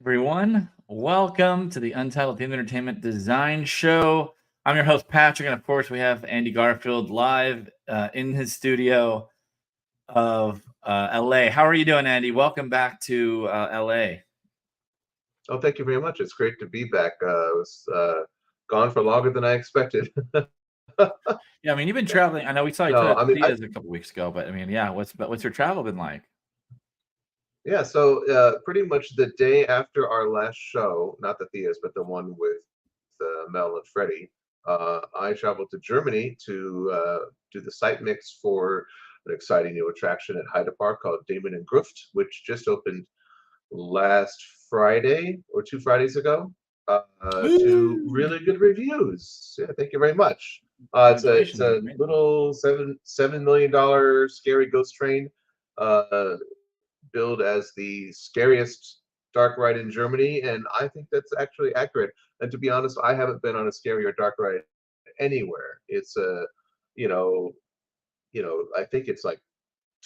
everyone. Welcome to the Untitled Theme Entertainment Design Show. I'm your host, Patrick, and of course, we have Andy Garfield live in his studio of LA. How are you doing, Andy? Welcome back to LA. Oh, thank you very much. It's great to be back. I was gone for longer than I expected. Yeah, I mean, you've been traveling. I know we saw each other No, at I the mean, theaters a couple weeks ago, but I mean, yeah, what's your travel been like? yeah. So pretty much the day after our last show, not the theaters, but the one with Mel and Freddie, I traveled to Germany to do the site mix for an exciting new attraction at Heide Park called Damon and Gruft, which just opened last Friday or 2 Fridays ago, to Woo! really good reviews. Yeah, thank you very much. It's Congratulations. a little $7 million scary ghost train, uh, billed as the scariest dark ride in Germany, and I think that's actually accurate. And to be honest, I haven't been on a scarier dark ride anywhere. It's you know, I think it's like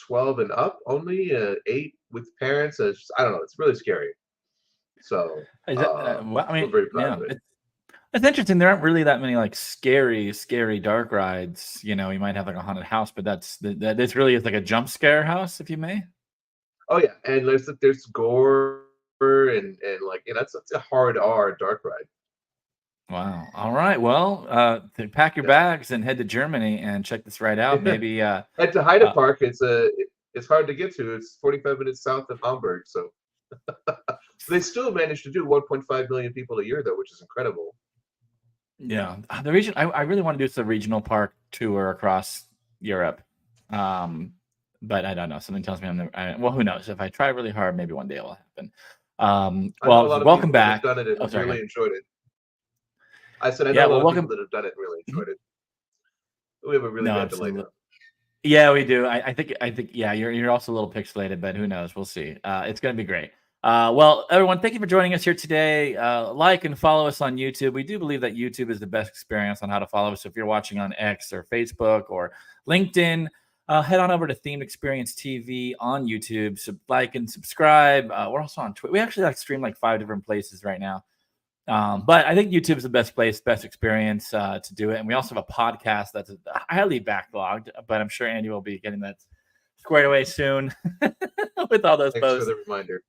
12 and up only, 8 with parents. I don't know. It's really scary. So Is that, well, I we're mean, very proud yeah, of it. it's interesting. There aren't really that many like scary dark rides. You know, you might have like a haunted house, but this really is like a jump scare house, if you may. Oh yeah, and there's gore and like it's a hard R dark ride. Wow. All right. Well, pack your Yeah. bags and head to Germany and check this ride out. Maybe. And to Heide Uh, Park, it's hard to get to. It's 45 minutes south of Hamburg, so they still manage to do 1.5 million people a year though, which is incredible. yeah. The region. I really want to do this a regional park tour across Europe. Um, but I don't know. Something tells me I'm never. Well, who knows? If I try really hard, maybe one day it will happen. I know a Well, lot of welcome people that have back. done it and Oh, have sorry. Go really ahead. enjoyed it. I said I Yeah. know a Well, lot of people welcome. that have done it and really Mhm. enjoyed it. We have a really No, bad delay absolutely. now. Yeah, we do. I think yeah, you're also a little pixelated, but who knows? We'll see. It's gonna be great. Well, everyone, thank you for joining us here today. Like and follow us on YouTube. We do believe that YouTube is the best experience on how to follow us. So if you're watching on X or Facebook or LinkedIn, head on over to Themed Experience TV on YouTube. So like and subscribe. We're also on Twitter. We actually like stream like 5 different places right now. But I think YouTube is the best place, best experience to do it. And we also have a podcast that's highly backlogged, but I'm sure Andy will be getting that squared away soon with all those Thanks for posts. the reminder.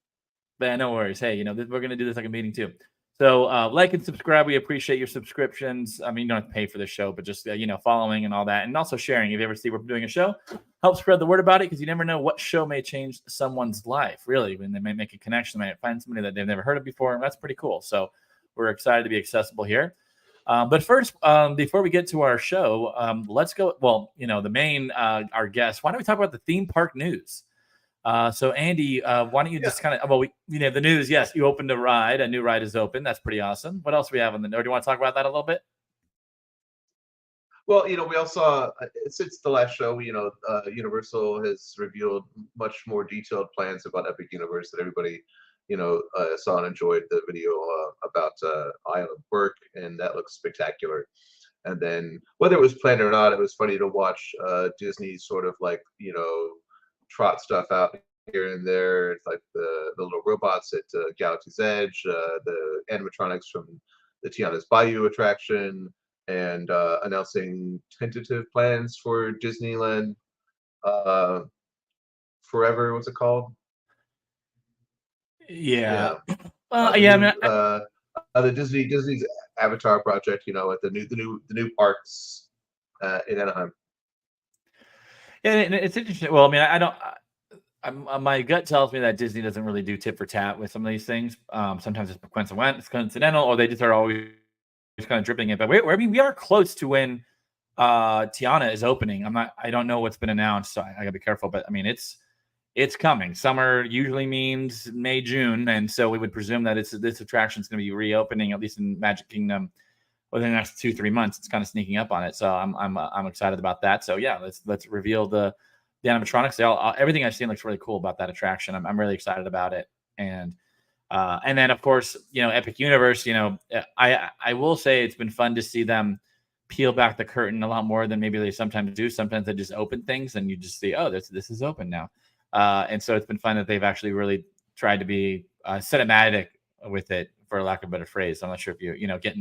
But no worries. Hey, we're going to do this like a meeting too. So like and subscribe. We appreciate your subscriptions. I mean, you don't have to pay for the show, but just, following and all that. And also sharing. If you ever see we're doing a show, help spread the word about it because you never know what show may change someone's life, really, when they may make a connection. They might find somebody that they've never heard of before. And that's pretty cool. So we're excited to be accessible here. But first, before we get to our show, let's go. Well, the main, our guest, why don't we talk about the theme park news? So Andy, why don't you Yeah. just kind of, the news. Yes, you opened a ride. A new ride is open. That's pretty awesome. What else do we have on the? Or do you want to talk about that a little bit? Well, we all saw since the last show, Universal has revealed much more detailed plans about Epic Universe that everybody, saw and enjoyed the video about Island Work, and that looks spectacular. And then, whether it was planned or not, it was funny to watch Disney sort of like, trot stuff out here and there. It's like the little robots at Galaxy's Edge, the animatronics from the Tiana's Bayou attraction, and announcing tentative plans for Disneyland uh, Forever. What's it called? Yeah. Yeah, the Yeah. I new mean, the Disney's Avatar project. At the new parks in Anaheim. yeah, and it's interesting. Well, I mean, I don't. My gut tells me that Disney doesn't really do tit for tat with some of these things. Sometimes it's coincidental, or they just are always kind of dripping it. But I mean, we are close to when Tiana is opening. I don't know what's been announced, so I gotta be careful. But I mean, it's coming. Summer usually means May, June, and so we would presume that this attraction is going to be reopening at least in Magic Kingdom within the next 2-3 months. It's kind of sneaking up on it, so I'm excited about that. So yeah, let's reveal the animatronics. Everything I've seen looks really cool about that attraction. I'm really excited about it, and then of course Epic Universe. I will say it's been fun to see them peel back the curtain a lot more than maybe they sometimes do. Sometimes they just open things and you just see, oh, this is open now. And so it's been fun that they've actually really tried to be cinematic with it, for lack of a better phrase. I'm not sure if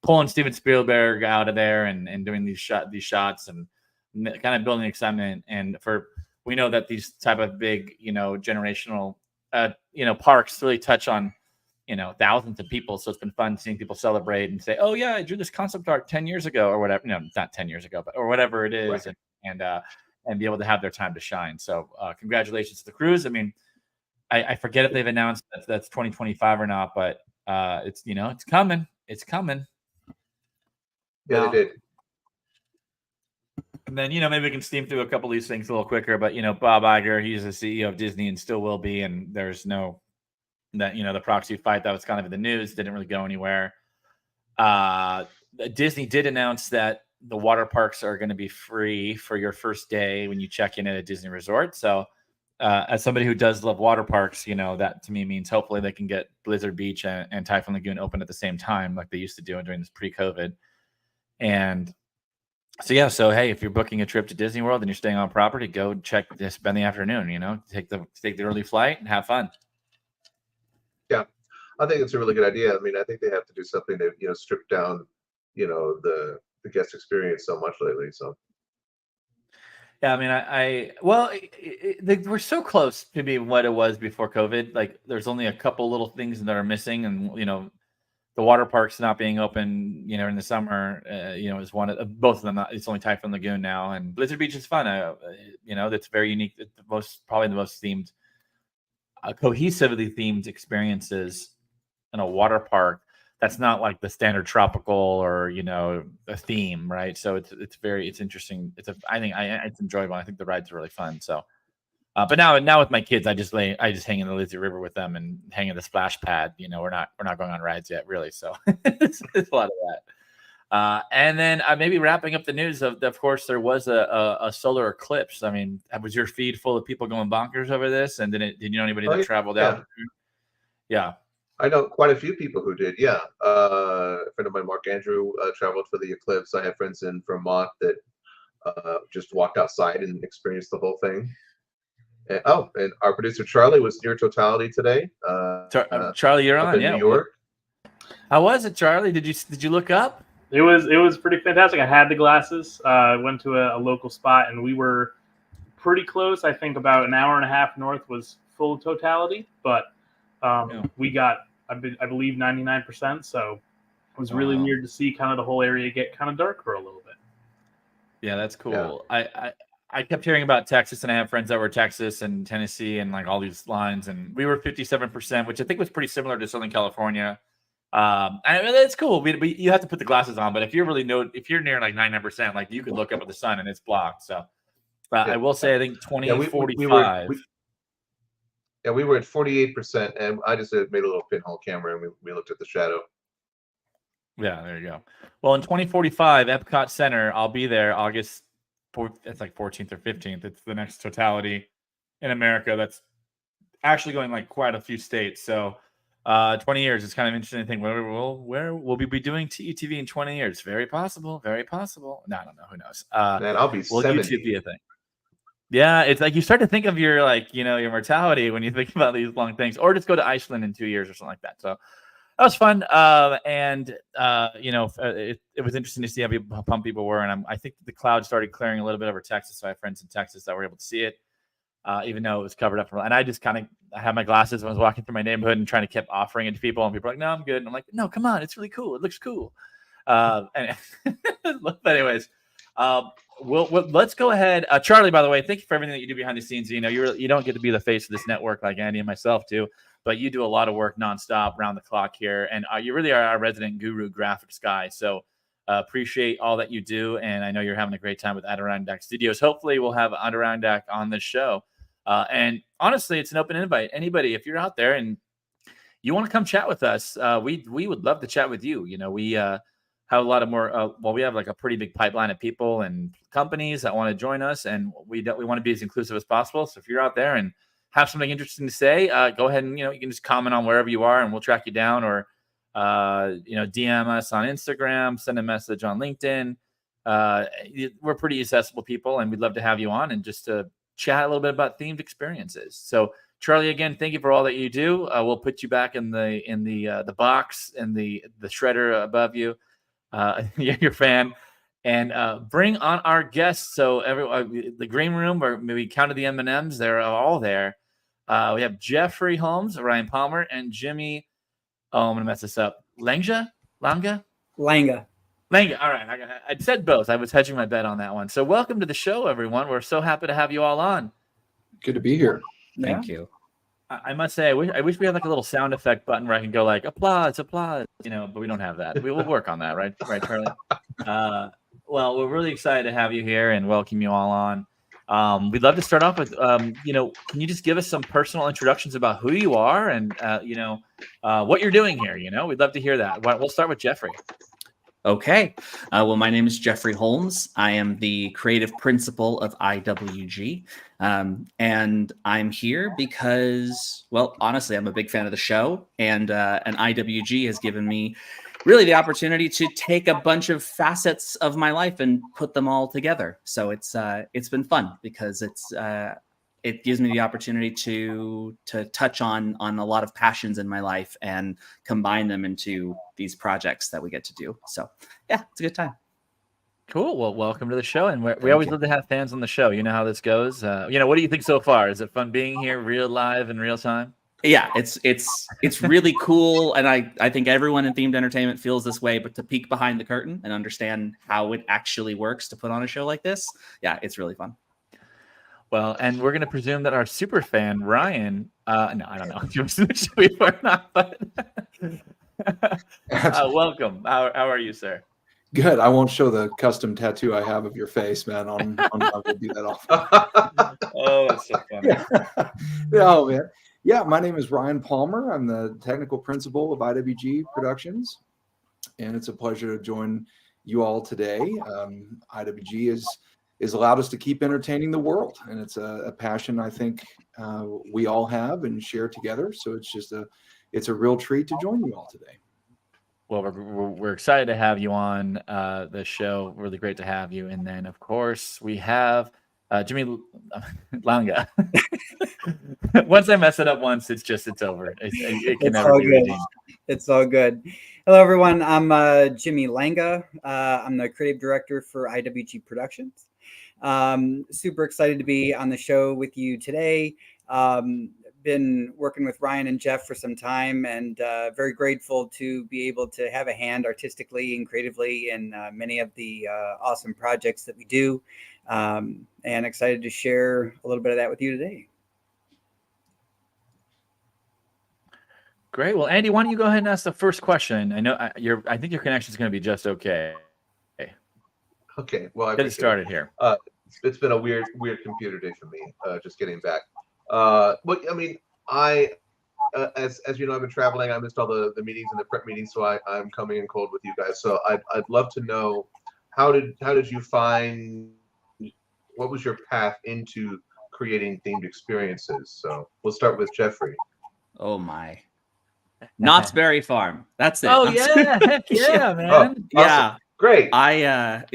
pulling Steven Spielberg out of there and doing these shots and kind of building excitement. And we know that these type of big, generational, parks really touch on, thousands of people. So it's been fun seeing people celebrate and say, oh yeah, I drew this concept art 10 years ago or whatever. No, not 10 years ago, but or whatever it is. Right. And be able to have their time to shine. So congratulations to the crews. I mean, I forget if they've announced that's 2025 or not, but it's it's coming. It's coming. Yeah, they did. And then maybe we can steam through a couple of these things a little quicker. But Bob Iger, he's the CEO of Disney and still will be. And there's no that the proxy fight that was kind of in the news didn't really go anywhere. Disney did announce that the water parks are going to be free for your first day when you check in at a Disney resort. So as somebody who does love water parks, that to me means hopefully they can get Blizzard Beach and Typhoon Lagoon open at the same time like they used to do during this pre-COVID. And so hey, if you're booking a trip to Disney World and you're staying on property, go spend the afternoon, take the early flight and have fun. Yeah, I think it's a really good idea. I mean, I think they have to do something to strip down the guest experience so much lately. So yeah, I mean, we're so close to being what it was before COVID. Like, there's only a couple little things that are missing, and the water parks not being open, in the summer, is one of both of them. It's only Typhoon Lagoon now, and Blizzard Beach is fun. That's very unique. It's probably the most themed, cohesively themed experiences in a water park. That's not like the standard tropical or a theme, right? So it's interesting. I think it's enjoyable. I think the rides are really fun. So, but now with my kids, I just hang in the Lazy River with them and hang in the splash pad. We're not going on rides yet, really. So it's a lot of that. And then maybe wrapping up the news of course there was a solar eclipse. I mean, was your feed full of people going bonkers over this? And did you know anybody that traveled out? Yeah. I know quite a few people who did. Yeah. A friend of mine, Mark Andrew, traveled for the eclipse. I have friends in Vermont that just walked outside and experienced the whole thing. And our producer Charlie was near totality today. Charlie, you're on. In New York. How was it, Charlie? Did you look up? It was pretty fantastic. I had the glasses. I went to a local spot, and we were pretty close. I think about an hour and a half north was full totality, but we got, I believe, 99%. So it was really weird to see kind of the whole area get kind of dark for a little bit. Yeah, that's cool. Yeah. I kept hearing about Texas, and I have friends that were Texas and Tennessee and like all these lines, and we were 57%, which I think was pretty similar to Southern California. And it's cool. You have to put the glasses on, but if you're near like 99%, like you could look up at the sun and it's blocked. So I will say, I think 2045. We were at 48%, and I just made a little pinhole camera and we looked at the shadow. Yeah, there you go. Well, in 2045, Epcot Center, I'll be there August 4th. It's like 14th or 15th. It's the next totality in America that's actually going like quite a few states. So 20 years, it's kind of interesting to think where we'll be doing TETV in 20 years. Very possible. Very possible. No, I don't know. Who knows? Man, I'll be 70. YouTube be a thing. Yeah, it's like you start to think of your your mortality when you think about these long things, or just go to Iceland in 2 years or something like that. So that was fun. It was interesting to see how pumped people were. And I think the cloud started clearing a little bit over Texas. So I have friends in Texas that were able to see it, even though it was covered up. And I just I had my glasses when I was walking through my neighborhood and trying to keep offering it to people. And people were like, no, I'm good. And I'm like, no, come on. It's really cool. It looks cool. But anyways, let's go ahead. Charlie, by the way, thank you for everything that you do behind the scenes. You don't get to be the face of this network like Andy and myself do, but you do a lot of work nonstop, round the clock here, and you really are our resident guru graphics guy. So appreciate all that you do, and I know you're having a great time with Adirondack Studios. Hopefully, we'll have Adirondack on this show. And honestly, it's an open invite. Anybody, if you're out there and you want to come chat with us, we would love to chat with you. We have a lot of more. We have like a pretty big pipeline of people and companies that want to join us, and we want to be as inclusive as possible. So if you're out there and have something interesting to say, go ahead and you can just comment on wherever you are, and we'll track you down, or DM us on Instagram, send a message on LinkedIn. We're pretty accessible people, and we'd love to have you on and just to chat a little bit about themed experiences. So Charlie, again, thank you for all that you do. We'll put you back in the box and the shredder above you. Your fan, and bring on our guests. So the green room, where maybe counted the M&Ms, they're all there. We have Jeffrey Holmes, Ryan Palmer, and Jimmy. Oh, I'm gonna mess this up. Langa. All right, I said both. I was hedging my bet on that one. So welcome to the show, everyone. We're so happy to have you all on. Good to be here. Thank you. I must say, I wish we had like a little sound effect button where I can go like applause, but we don't have that. We will work on that, right, Charlie? Well, we're really excited to have you here and welcome you all on. We'd love to start off with, can you just give us some personal introductions about who you are and, what you're doing here? We'd love to hear that. We'll start with Jeffrey. Okay. Well, my name is Jeffrey Holmes. I am the creative principal of IWG. And I'm here because, well, honestly, I'm a big fan of the show. And IWG has given me really the opportunity to take a bunch of facets of my life and put them all together. So it's been fun because it gives me the opportunity to touch on a lot of passions in my life and combine them into these projects that we get to do. So yeah, it's a good time. Cool. Well, welcome to the show. And we always love to have fans on the show. You know how this goes. What do you think so far? Is it fun being here real live in real time? Yeah, it's really cool. And I think everyone in themed entertainment feels this way, but to peek behind the curtain and understand how it actually works to put on a show like this. Yeah, it's really fun. Well, and we're going to presume that our super fan, Ryan, no, I don't know if you switched before or not, but welcome. How are you, sir? Good. I won't show the custom tattoo I have of your face, man. On I will do that often. Oh, it's so funny. Yeah. Oh, man. Yeah, my name is Ryan Palmer. I'm the technical principal of IWG Productions, and it's a pleasure to join you all today. IWG is allowed us to keep entertaining the world, and it's a passion I think we all have and share together. So it's a real treat to join you all today. Well, we're excited to have you on the show. Really great to have you. And then, of course, we have Jimmy Langa. Once I mess it up once, it's over. It can never be redeemed. It's all good. Hello, everyone. I'm Jimmy Langa. I'm the creative director for IWG Productions. Super excited to be on the show with you today. Been working with Ryan and Jeff for some time, and very grateful to be able to have a hand artistically and creatively in many of the awesome projects that we do, and excited to share a little bit of that with you today. Great. Well, Andy, why don't you go ahead and ask the first question? I know I think your connection is going to be just okay. Okay. Well, I get it started here. It's been a weird computer day for me. Just getting back. But I mean, as you know, I've been traveling. I missed all the meetings and the prep meetings, so I'm coming in cold with you guys. So I'd love to know how did you find, what was your path into creating themed experiences? So we'll start with Jeffrey. Oh my. Knott's Berry Farm. That's it. Oh yeah, heck yeah, man. Oh, awesome. Yeah. Great. I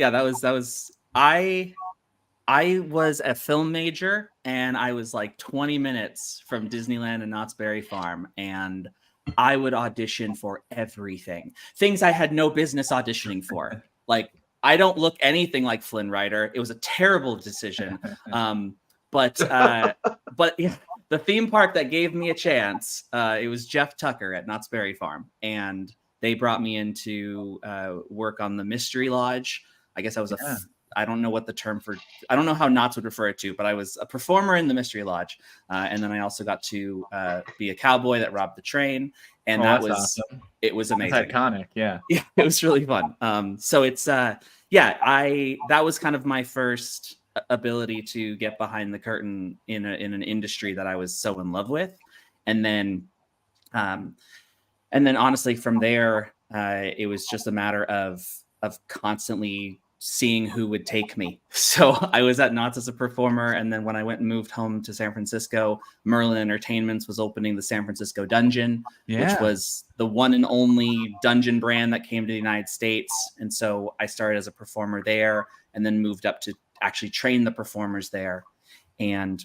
was a film major, and I was like 20 minutes from Disneyland and Knott's Berry Farm, and I would audition for everything. Things I had no business auditioning for. Like, I don't look anything like Flynn Rider. It was a terrible decision. But yeah, the theme park that gave me a chance, it was Jeff Tucker at Knott's Berry Farm, and they brought me in to work on the Mystery Lodge. I guess I was I don't know what the term for, I don't know how Knott's would refer it to, but I was a performer in the Mystery Lodge. And then I also got to be a cowboy that robbed the train. And that was, awesome. It was amazing. That's iconic. Yeah. Yeah. It was really fun. So it's, that was kind of my first ability to get behind the curtain in an industry that I was so in love with. And then honestly from there, it was just a matter of constantly seeing who would take me. So I was at Knott's as a performer, and then when I went and moved home to San Francisco, Merlin Entertainments was opening the San Francisco Dungeon, which was the one and only dungeon brand that came to the United States. And so I started as a performer there, and then moved up to actually train the performers there. And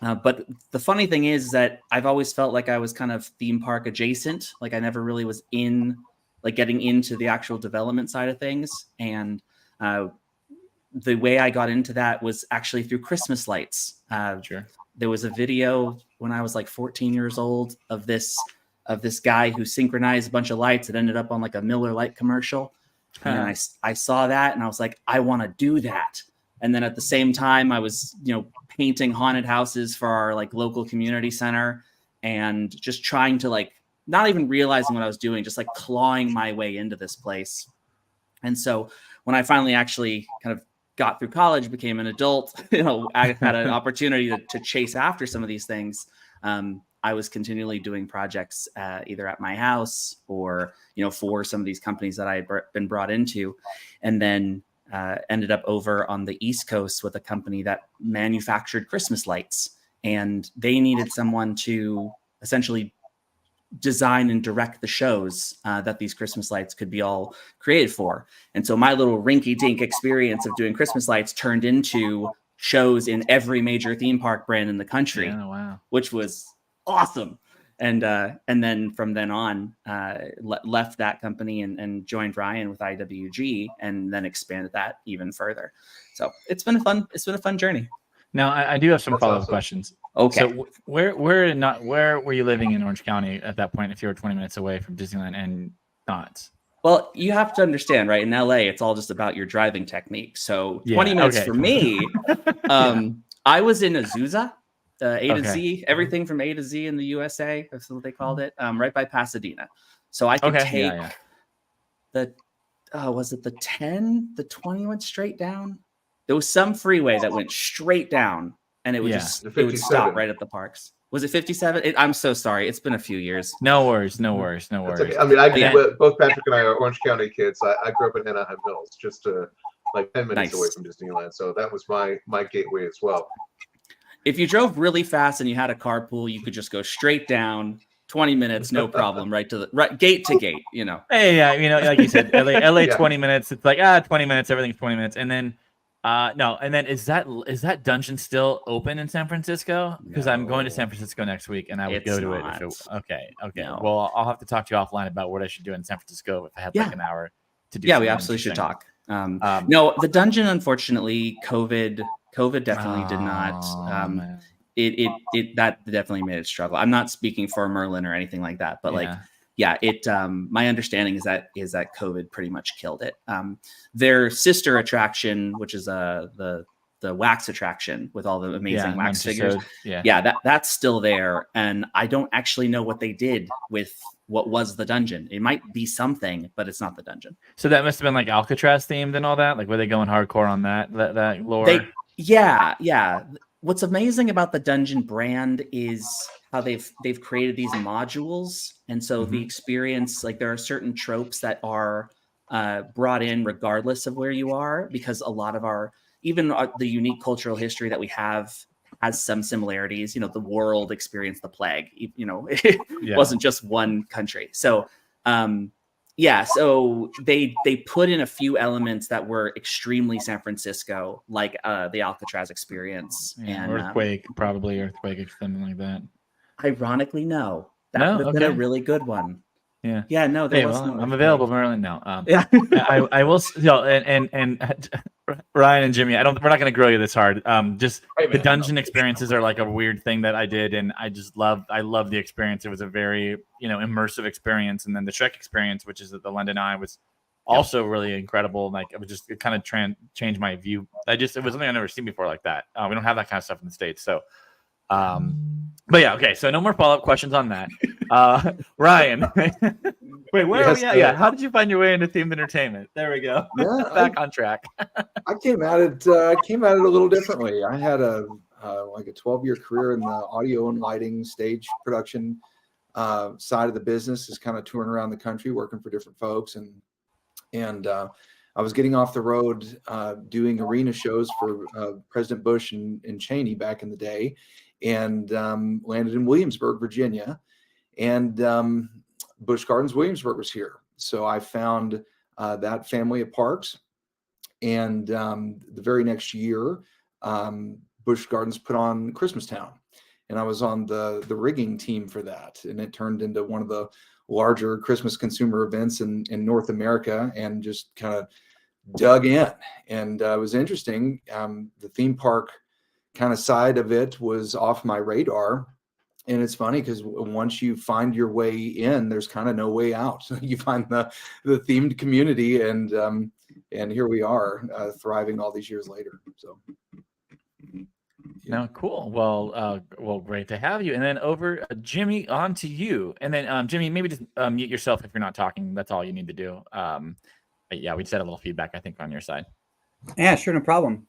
but the funny thing is that I've always felt like I was kind of theme park adjacent. Like I never really was in like getting into the actual development side of things. And the way I got into that was actually through Christmas lights. Sure. There was a video when I was like 14 years old of this guy who synchronized a bunch of lights. It ended up on like a Miller Lite commercial. And I saw that and I was like, I want to do that. And then at the same time, I was, painting haunted houses for our like local community center and just trying to like, not even realizing what I was doing, just like clawing my way into this place. And so when I finally actually kind of got through college, became an adult, I had an opportunity to chase after some of these things. I was continually doing projects either at my house or, for some of these companies that I had been brought into, and then ended up over on the East Coast with a company that manufactured Christmas lights, and they needed someone to essentially design and direct the shows that these Christmas lights could be all created for. And so my little rinky-dink experience of doing Christmas lights turned into shows in every major theme park brand in the country. Yeah, wow. Which was awesome. And then from then on, left that company and joined Ryan with IWG, and then expanded that even further. So it's been a fun journey. Now I do have some follow-up questions. Okay. So where were you living in Orange County at that point if you were 20 minutes away from Disneyland and not? Well, you have to understand, right? In LA, it's all just about your driving technique. So 20 minutes for me, I was in Azusa, A to Z, everything from A to Z in the USA. That's what they called it, right by Pasadena. So I could take was it the 10? The 20 went straight down. There was some freeway that went straight down, and it would it would stop right at the parks. Was it 57? I'm so sorry. It's been a few years. No worries. Okay. I mean, both Patrick and I are Orange County kids. I grew up in Anaheim Hills, just like 10 minutes away from Disneyland. So that was my gateway as well. If you drove really fast and you had a carpool, you could just go straight down 20 minutes, no problem, right to the gate to gate, Hey, yeah, like you said, LA 20 minutes. It's like 20 minutes, everything's 20 minutes. And then no, and then is that dungeon still open in San Francisco? Because I'm going to San Francisco next week, and I would go to it. Okay. No. Well, I'll have to talk to you offline about what I should do in San Francisco if I have like an hour to do. Yeah, we absolutely should talk. No, the dungeon, unfortunately, COVID definitely did not. It that definitely made it struggle. I'm not speaking for Merlin or anything like that, but my understanding is that COVID pretty much killed it. Their sister attraction, which is the wax attraction with all the amazing wax figures, that's still there, and I don't actually know what they did with what was the dungeon. It might be something, but it's not the dungeon. So that must have been like Alcatraz themed and all that. Like, were they going hardcore on that lore? Yeah. What's amazing about the dungeon brand is how they've created these modules, and so the experience, like there are certain tropes that are brought in regardless of where you are, because a lot of the unique cultural history that we have has some similarities. The world experienced the plague. It wasn't just one country. So so they put in a few elements that were extremely San Francisco, like the Alcatraz experience and earthquake, or something like that. Ironically, no. That would have been a really good one. Yeah. Yeah. No, there was no. I'm available, Merlin. No. I will. And Ryan and Jimmy, we're not going to grill you this hard. Just the dungeon experiences are like a weird thing that I did, and I love the experience. It was a very immersive experience, and then the Shrek experience, which is at the London Eye, was also really incredible. Like it kind of changed my view. It was something I've never seen before like that. We don't have that kind of stuff in the States, so. But yeah, okay. So no more follow-up questions on that. Ryan, wait, where are we at? Yeah, how did you find your way into themed entertainment? There we go. Yeah, back on track. I came at it a little differently. I had a 12-year career in the audio and lighting, stage production side of the business, is kind of touring around the country working for different folks, and I was getting off the road doing arena shows for President Bush and Cheney back in the day, and landed in Williamsburg, Virginia, and Busch Gardens Williamsburg was here. So I found that family of parks, and the very next year Busch Gardens put on Christmas Town, and I was on the rigging team for that, and it turned into one of the larger Christmas consumer events in North America, and just kind of dug in. And it was interesting. The theme park kind of side of it was off my radar. And it's funny because once you find your way in, there's kind of no way out. You find the themed community, and here we are, thriving all these years later. So, No, cool. Well, great to have you. And then over, Jimmy, on to you. And then Jimmy, maybe just mute yourself if you're not talking. That's all you need to do. But yeah, we just had a little feedback, I think, on your side. Yeah, sure, no problem.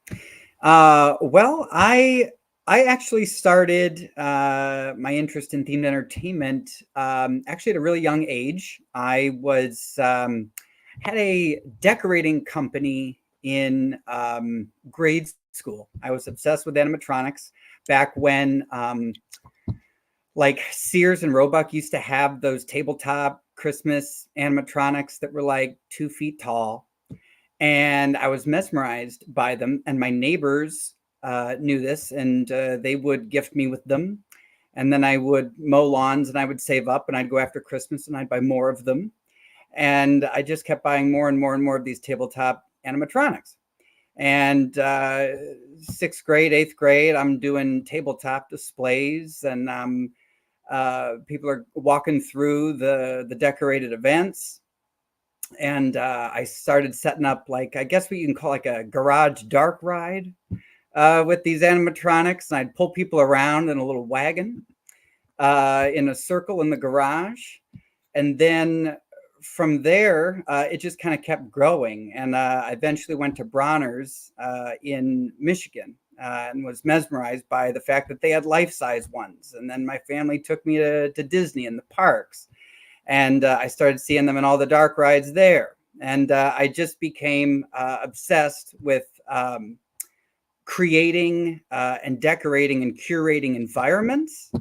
Well, I actually started my interest in themed entertainment actually at a really young age. I was had a decorating company in grade school. I was obsessed with animatronics back when like Sears and Roebuck used to have those tabletop Christmas animatronics that were like 2 feet tall. And I was mesmerized by them. And my neighbors knew this, and they would gift me with them. And then I would mow lawns, and I would save up, and I'd go after Christmas, and I'd buy more of them. And I just kept buying more and more and more of these tabletop animatronics. And 6th grade, 8th grade, I'm doing tabletop displays, and people are walking through the decorated events. And I started setting up, like, I guess what you can call like a garage dark ride with these animatronics. And I'd pull people around in a little wagon in a circle in the garage. And then from there, it just kind of kept growing. And I eventually went to Bronner's in Michigan and was mesmerized by the fact that they had life-size ones. And then my family took me to Disney and the parks. And I started seeing them in all the dark rides there. And I just became obsessed with creating and decorating and curating environments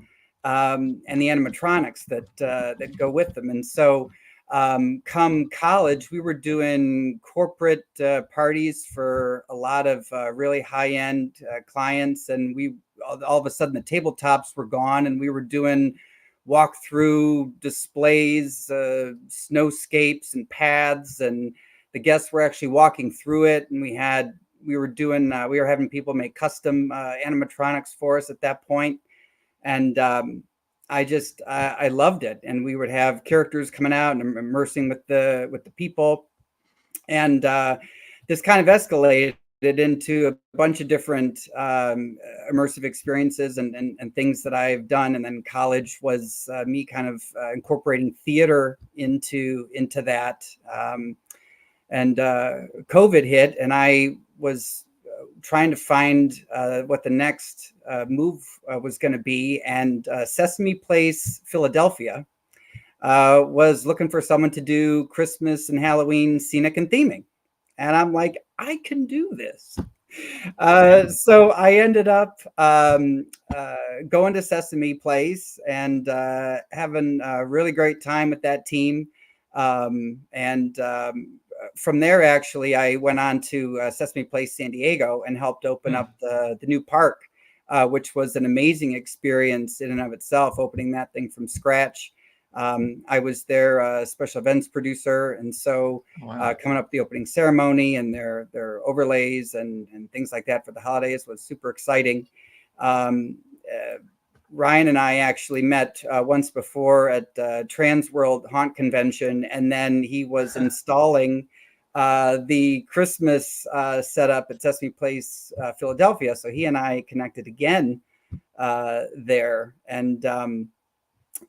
and the animatronics that go with them. And so come college, we were doing corporate parties for a lot of really high-end clients. And all of a sudden the tabletops were gone, and we were doing walk-through displays, snowscapes and paths, and the guests were actually walking through it. And we were having people make custom animatronics for us at that point. And I loved it. And we would have characters coming out and immersing with the people. And this kind of escalated into a bunch of different immersive experiences and things that I've done. And then college was me kind of incorporating theater into that. And COVID hit, and I was trying to find what the next move was going to be. And Sesame Place, Philadelphia was looking for someone to do Christmas and Halloween scenic and theming. And I'm like, I can do this. So I ended up going to Sesame Place and having a really great time with that team. From there, actually, I went on to Sesame Place San Diego and helped open up the new park, which was an amazing experience in and of itself, opening that thing from scratch. I was their special events producer, and so coming up the opening ceremony and their overlays and things like that for the holidays was super exciting. Ryan and I actually met once before at Trans World Haunt Convention, and then he was installing the Christmas setup at Sesame Place, Philadelphia. So he and I connected again there, and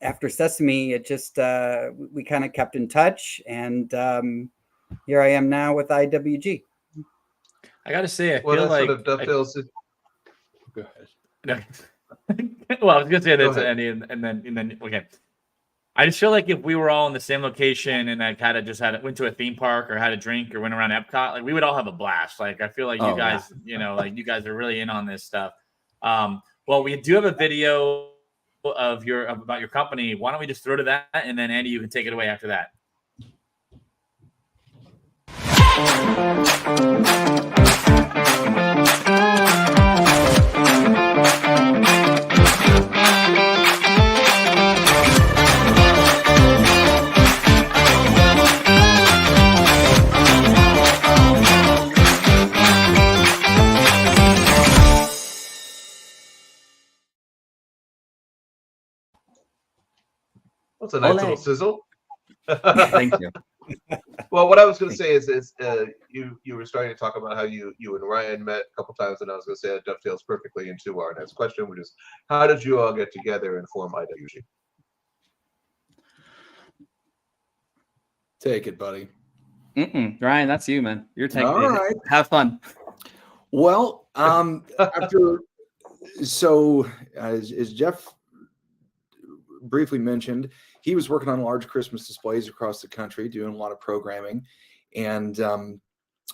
after Sesame, it just we kind of kept in touch, and here I am now with IWG. I gotta say, I Well, feel that like sort of dovetails. Go ahead. No. Well, I was gonna say Go that's ahead. Andy, and then okay. I just feel like if we were all in the same location and I kind of just went to a theme park or had a drink or went around Epcot, like we would all have a blast. Like I feel like you guys, like you guys are really in on this stuff. Well, we do have a video about your company. Why don't we just throw to that, and then Andy, you can take it away after that. What's a nice Ole. little sizzle? Thank you. Well, what I was going to say is you were starting to talk about how you and Ryan met a couple times, and I was going to say that dovetails perfectly into our next question, which is how did you all get together and form IWG? Take it, buddy. Ryan, that's you, man. You're taking All it. right. Have fun. Well, as Jeff briefly mentioned, he was working on large Christmas displays across the country, doing a lot of programming. And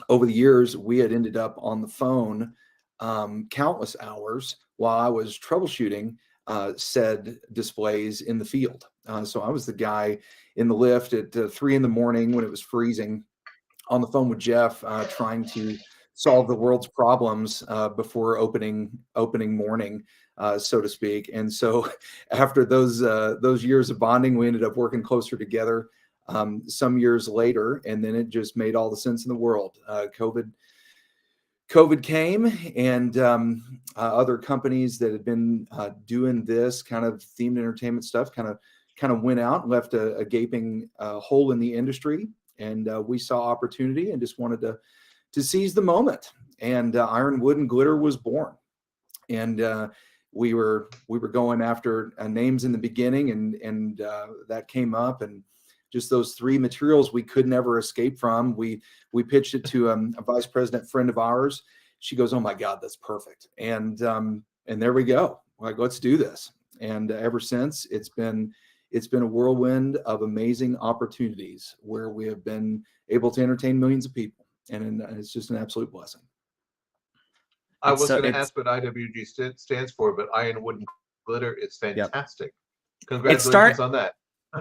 over the years, we had ended up on the phone countless hours while I was troubleshooting said displays in the field. So I was the guy in the lift at 3 a.m. when it was freezing on the phone with Jeff, trying to solve the world's problems before opening morning, so to speak. And so after those years of bonding, we ended up working closer together some years later, and then it just made all the sense in the world. COVID came, and other companies that had been doing this kind of themed entertainment stuff kind of went out and left a gaping hole in the industry. And we saw opportunity and just wanted to seize the moment. And Iron, Wood, and Glitter was born. And we were going after names in the beginning, and that came up, and just those three materials we could never escape from. We pitched it to a vice president friend of ours. She goes, "Oh my God, that's perfect." And there we go. Like, let's do this. And ever since, it's been a whirlwind of amazing opportunities where we have been able to entertain millions of people, and it's just an absolute blessing. I was going to ask what IWG stands for, but Iron, Wood, and Glitter is fantastic. Yep. Congratulations on that.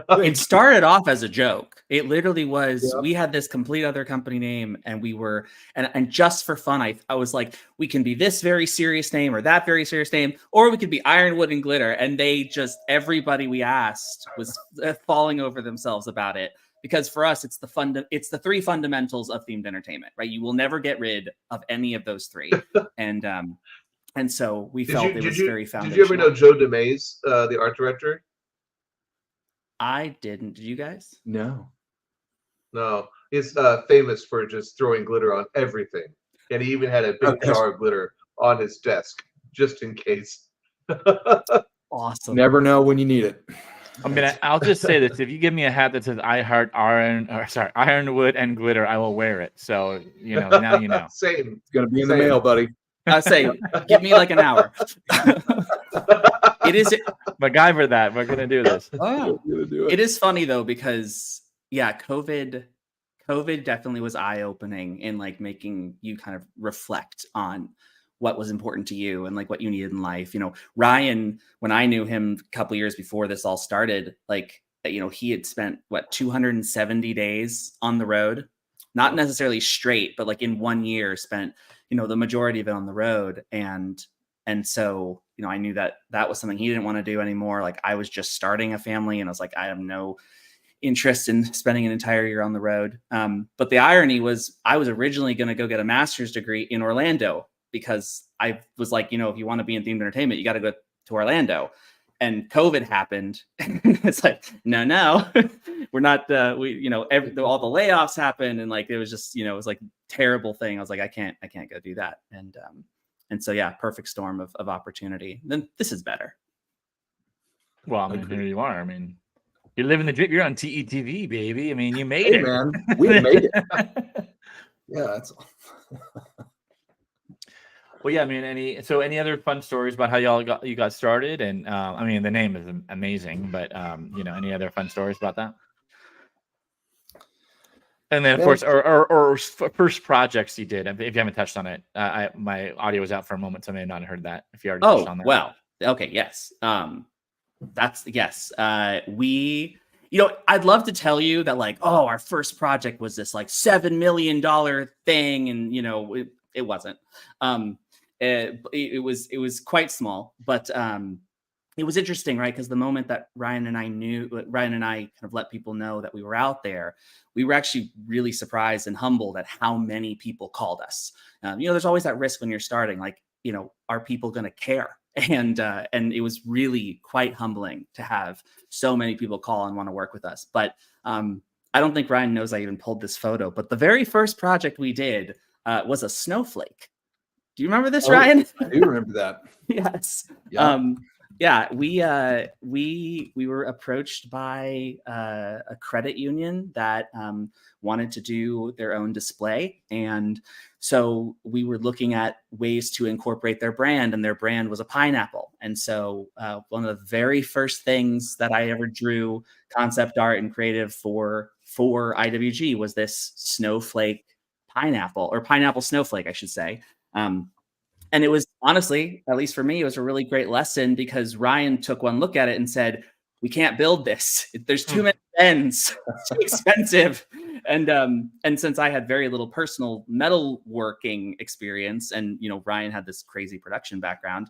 It started off as a joke. It literally was, we had this complete other company name, and we were, and just for fun, I was like, we can be this very serious name or that very serious name, or we could be Iron, Wood, and Glitter. And everybody we asked was falling over themselves about it, because for us, it's the three fundamentals of themed entertainment, right? You will never get rid of any of those three. And so we felt it was very foundational. Did you ever know Joe DeMays, the art director? I didn't. Did you guys? No. He's famous for just throwing glitter on everything, and he even had a big jar of glitter on his desk just in case. Awesome. Never know when you need it. I mean, I'll just say this: if you give me a hat that says "I heart Iron," Wood, and Glitter, I will wear it. So now you know. Same. It's gonna be in the mail, buddy. I say, give me like an hour. It is MacGyver that. We're gonna do this. Oh, it is funny though, because COVID definitely was eye-opening in like making you kind of reflect on what was important to you and like what you needed in life. Ryan, when I knew him a couple years before this all started, like, he had spent 270 days on the road, not necessarily straight, but like in 1 year spent, the majority of it on the road. And so, I knew that was something he didn't want to do anymore. Like, I was just starting a family, and I was like, I have no interest in spending an entire year on the road. But the irony was, I was originally going to go get a master's degree in Orlando, because I was like, if you want to be in themed entertainment, you got to go to Orlando. And COVID happened. It's like, no, we're not, all the layoffs happened. And like, it was just, it was like terrible thing. I was like, I can't go do that. And so, perfect storm of opportunity. Then this is better. Well, I mean, here you are. I mean, you're living the dream. You're on TETV, baby. I mean, you made it, man. We made it. Yeah, that's all. Well, yeah. I mean, any other fun stories about how you got started? And I mean, the name is amazing, but any other fun stories about that? And then, of course, or first projects you did. If you haven't touched on it, my audio was out for a moment, so I may have not heard that. If you already touched on that. Well, okay, yes. Yes. I'd love to tell you that, like, our first project was this like $7 million thing, and it wasn't. It was quite small, but it was interesting, right? Because the moment that Ryan and I kind of let people know that we were out there, we were actually really surprised and humbled at how many people called us. There's always that risk when you're starting, like, are people going to care? and it was really quite humbling to have so many people call and want to work with us. But I don't think Ryan knows I even pulled this photo, but the very first project we did was a snowflake. Do you remember this, Ryan? I do remember that. Yes. Yeah. Yeah, we were approached by a credit union that wanted to do their own display, and so we were looking at ways to incorporate their brand, and their brand was a pineapple. And so one of the very first things that I ever drew concept art and creative for IWG was this snowflake pineapple, or pineapple snowflake, I should say. And it was honestly, at least for me, it was a really great lesson, because Ryan took one look at it and said, we can't build this. There's too many ends. It's too expensive. And since I had very little personal metalworking experience, and Ryan had this crazy production background,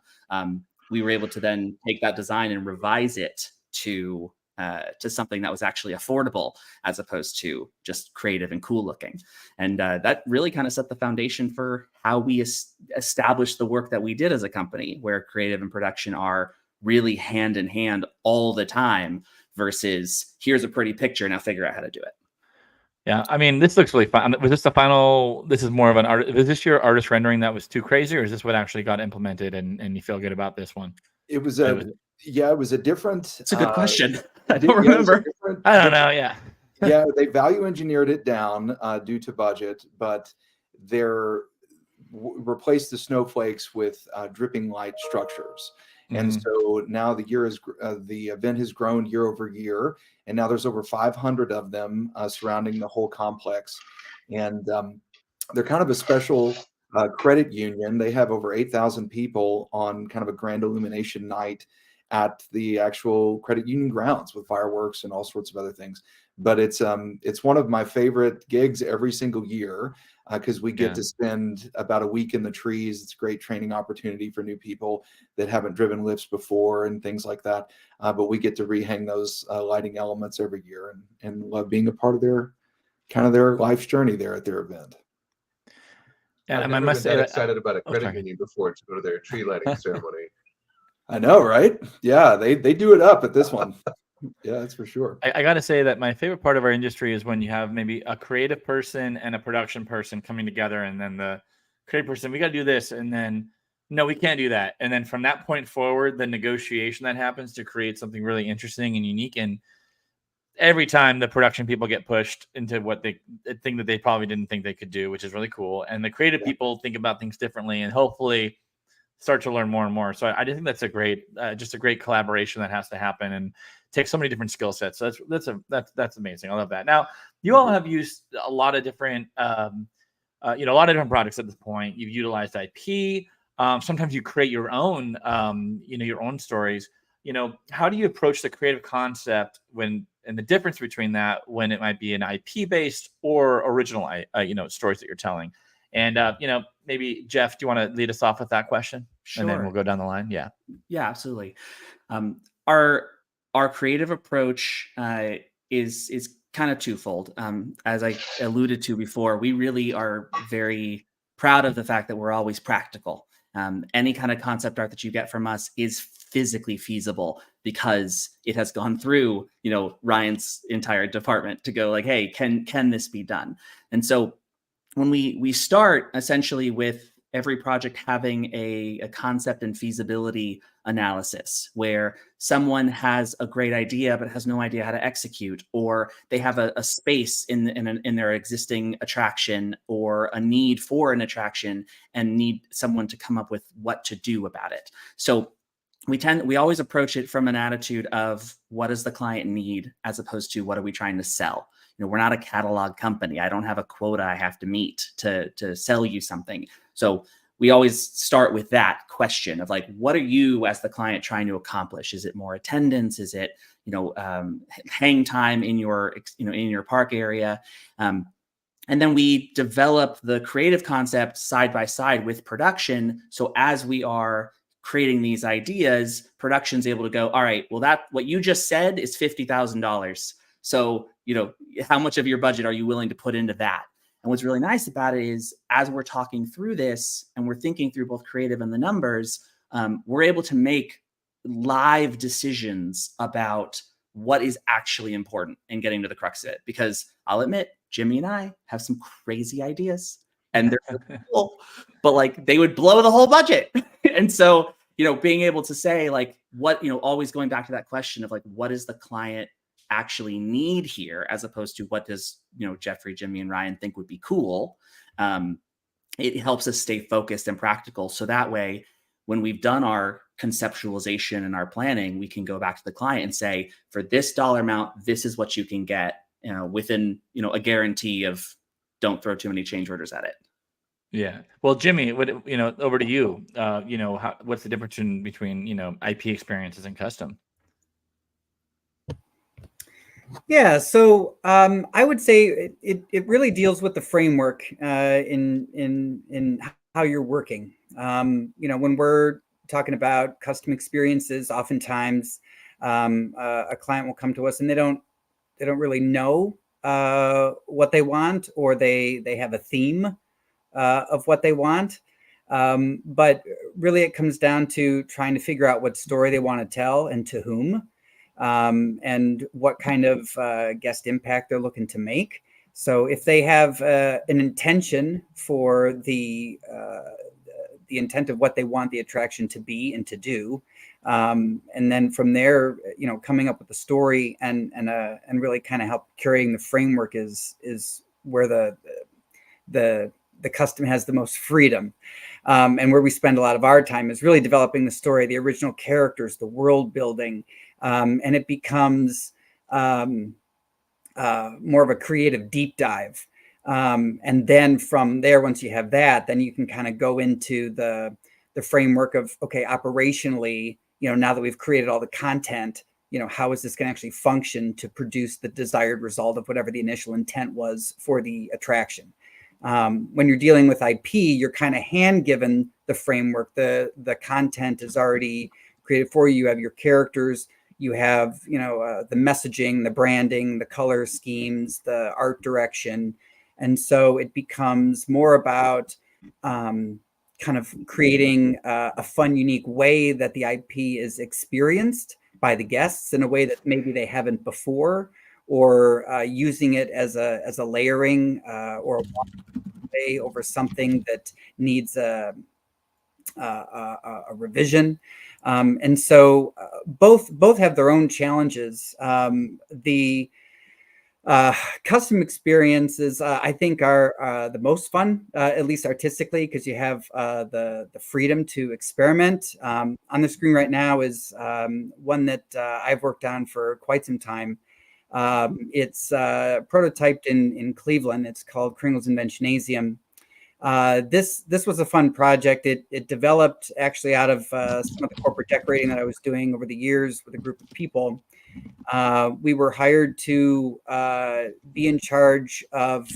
we were able to then take that design and revise it to something that was actually affordable, as opposed to just creative and cool looking. And that really kind of set the foundation for how we established the work that we did as a company, where creative and production are really hand in hand all the time, versus here's a pretty picture, now figure out how to do it. Yeah, I mean, this looks really fun. Was this the final? This is more of an art. Was this your artist rendering that was too crazy, or is this what actually got implemented and you feel good about this one? It was a different. It's a good question. I don't remember. I don't know. Yeah. Yeah, they value engineered it down due to budget, but they're replaced the snowflakes with dripping light structures. And so now the event has grown year over year, and now there's over 500 of them surrounding the whole complex. And they're kind of a special credit union. They have over 8,000 people on kind of a grand illumination night at the actual credit union grounds with fireworks and all sorts of other things. But it's one of my favorite gigs every single year, because we get to spend about a week in the trees. It's a great training opportunity for new people that haven't driven lifts before and things like that. But we get to rehang those lighting elements every year, and love being a part of their life's journey there at their event. Yeah, I've never been that excited about a credit union before to go to their tree lighting ceremony. I know, right? Yeah, they do it up at this one. Yeah, that's for sure. I got to say that my favorite part of our industry is when you have maybe a creative person and a production person coming together, and then the creative person, we got to do this, and then no, we can't do that. And then from that point forward, the negotiation that happens to create something really interesting and unique. And every time the production people get pushed into what they think that they probably didn't think they could do, which is really cool. And the creative people think about things differently, and hopefully start to learn more and more. So I think that's a great, just a great collaboration that has to happen, and take so many different skill sets. So that's amazing. I love that. Now, you all have used a lot of different, a lot of different products at this point. You've utilized IP. Sometimes you create your own, your own stories. How do you approach the creative concept and the difference between that when it might be an IP based or original, stories that you're telling? And, maybe Jeff, do you want to lead us off with that question? Sure. And then we'll go down the line. Yeah. Yeah, absolutely. Our creative approach is kind of twofold. As I alluded to before, we really are very proud of the fact that we're always practical. Any kind of concept art that you get from us is physically feasible, because it has gone through, Ryan's entire department to go like, hey, can this be done? And so when we start essentially with every project having a concept and feasibility analysis, where someone has a great idea but has no idea how to execute, or they have a space in their existing attraction, or a need for an attraction and need someone to come up with what to do about it. So we always approach it from an attitude of, what does the client need, as opposed to what are we trying to sell? We're not a catalog company. I don't have a quota I have to meet to sell you something. So we always start with that question of like, what are you as the client trying to accomplish? Is it more attendance? Is it, hang time in your park area? And then we develop the creative concept side by side with production. So as we are creating these ideas, production's able to go, all right, well, what you just said is $50,000. So, how much of your budget are you willing to put into that? And what's really nice about it is, as we're talking through this and we're thinking through both creative and the numbers, we're able to make live decisions about what is actually important and getting to the crux of it. Because I'll admit, Jimmy and I have some crazy ideas, and they're really cool, but like they would blow the whole budget. And so, being able to say like what, always going back to that question of like, what does the client actually need here, as opposed to what does, Jeffrey, Jimmy, and Ryan think would be cool. It helps us stay focused and practical. So that way, when we've done our conceptualization and our planning, we can go back to the client and say, for this dollar amount, this is what you can get, within, a guarantee of don't throw too many change orders at it. Yeah. Well, Jimmy, over to you. What's the difference between IP experiences and custom? Yeah, so I would say it really deals with the framework in how you're working. When we're talking about custom experiences, oftentimes a client will come to us and they don't really know what they want, or they have a theme of what they want. But really, it comes down to trying to figure out what story they want to tell and to whom. And what kind of guest impact they're looking to make. So if they have an intention for the intent of what they want the attraction to be and to do, and then from there, coming up with the story and really kind of help curating the framework is where the custom has the most freedom. And where we spend a lot of our time is really developing the story, the original characters, the world building. And it becomes more of a creative deep dive. And then from there, once you have that, then you can kind of go into the framework of, okay, operationally, now that we've created all the content, how is this going to actually function to produce the desired result of whatever the initial intent was for the attraction? When you're dealing with IP, you're kind of hand-given the framework. The content is already created for you. You have your characters. You have, the messaging, the branding, the color schemes, the art direction. And so it becomes more about kind of creating a fun, unique way that the IP is experienced by the guests in a way that maybe they haven't before, or using it as a layering or a way over something that needs a revision. And so both have their own challenges. The custom experiences, I think, are the most fun, at least artistically, because you have the freedom to experiment. On the screen right now is one that I've worked on for quite some time. It's prototyped in Cleveland. It's called Kringle's Inventionasium. This was a fun project. It developed actually out of some of the corporate decorating that I was doing over the years with a group of people. We were hired to be in charge of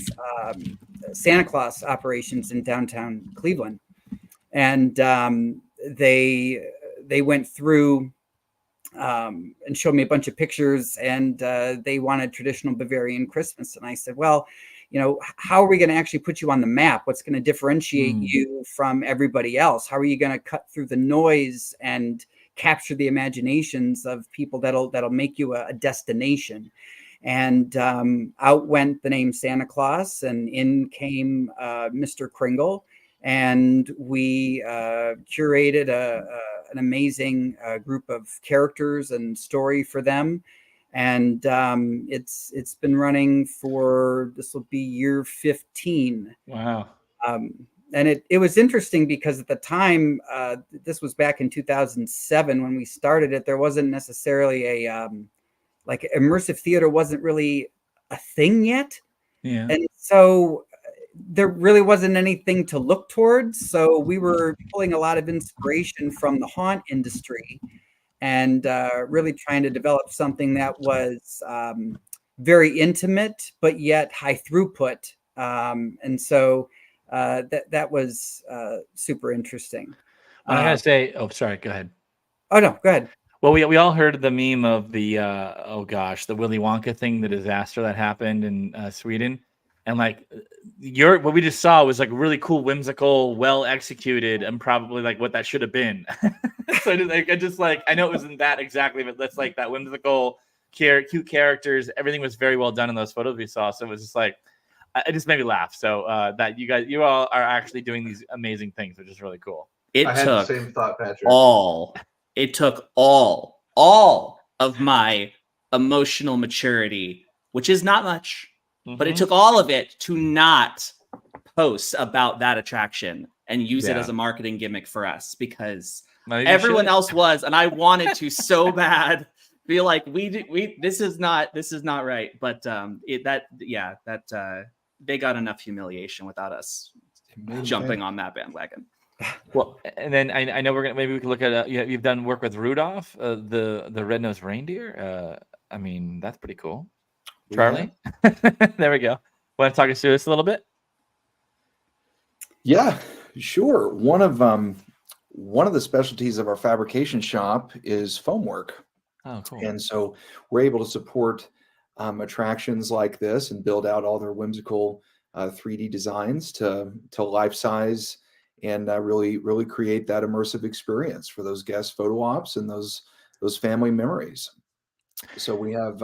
Santa Claus operations in downtown Cleveland, and they went through and showed me a bunch of pictures, and they wanted traditional Bavarian Christmas, and I said, well, how are we going to actually put you on the map? What's going to differentiate you from everybody else? How are you going to cut through the noise and capture the imaginations of people that'll make you a destination? And out went the name Santa Claus, and in came Mr. Kringle, and we curated an amazing group of characters and story for them. And it's been running for, this will be year 15. Wow. And it was interesting because at the time, this was back in 2007 when we started it, there wasn't necessarily like immersive theater wasn't really a thing yet. Yeah. And so there really wasn't anything to look towards. So we were pulling a lot of inspiration from the haunt industry, and really trying to develop something that was very intimate, but yet high throughput. And so that was super interesting. I gotta say, oh, sorry, go ahead. Oh, no, go ahead. Well, we all heard the meme of the Willy Wonka thing, the disaster that happened in Sweden. And like what we just saw was like really cool, whimsical, well executed, and probably like what that should have been. So I know it wasn't that exactly, but that's like that whimsical, cute characters. Everything was very well done in those photos we saw. So it was just like, it just made me laugh. So that you all are actually doing these amazing things, which is really cool. I had the same thought, Patrick. It took all of my emotional maturity, which is not much. But it took all of it to not post about that attraction and use it as a marketing gimmick for us, because everyone else was, and I wanted to so bad feel like this is not right. But they got enough humiliation without us jumping on that bandwagon. Well, and then I know maybe we can look at you've done work with Rudolph, the red-nosed reindeer. I mean, that's pretty cool. Charlie, there we go. Want to talk us through this a little bit? Yeah, sure. One of the specialties of our fabrication shop is foam work. Oh, cool. And so we're able to support attractions like this and build out all their whimsical 3D designs to life size, and really create that immersive experience for those guest photo ops and those family memories. So we have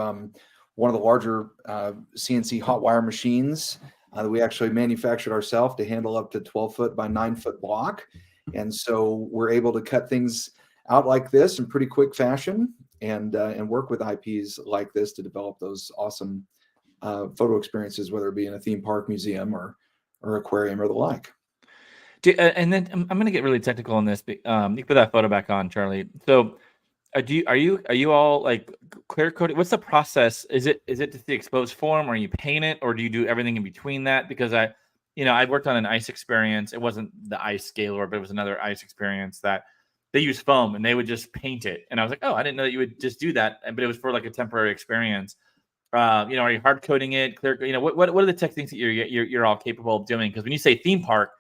one of the larger CNC hot wire machines that we actually manufactured ourselves to handle up to 12-foot by 9-foot block. And so we're able to cut things out like this in pretty quick fashion and work with IPs like this to develop those awesome photo experiences, whether it be in a theme park, museum, or aquarium or the like. And then I'm going to get really technical on this. You can put that photo back on, Charlie. So are you all like clear coating? What's the process? Is it just the exposed form, or you paint it, or do you do everything in between that? Because I worked on an ice experience. It wasn't the ice scaler, but it was another ice experience that they used foam and they would just paint it. And I was like, oh, I didn't know that you would just do that. But it was for like a temporary experience. Are you hard coating it, clear? What are the techniques that you're all capable of doing? Because when you say theme park,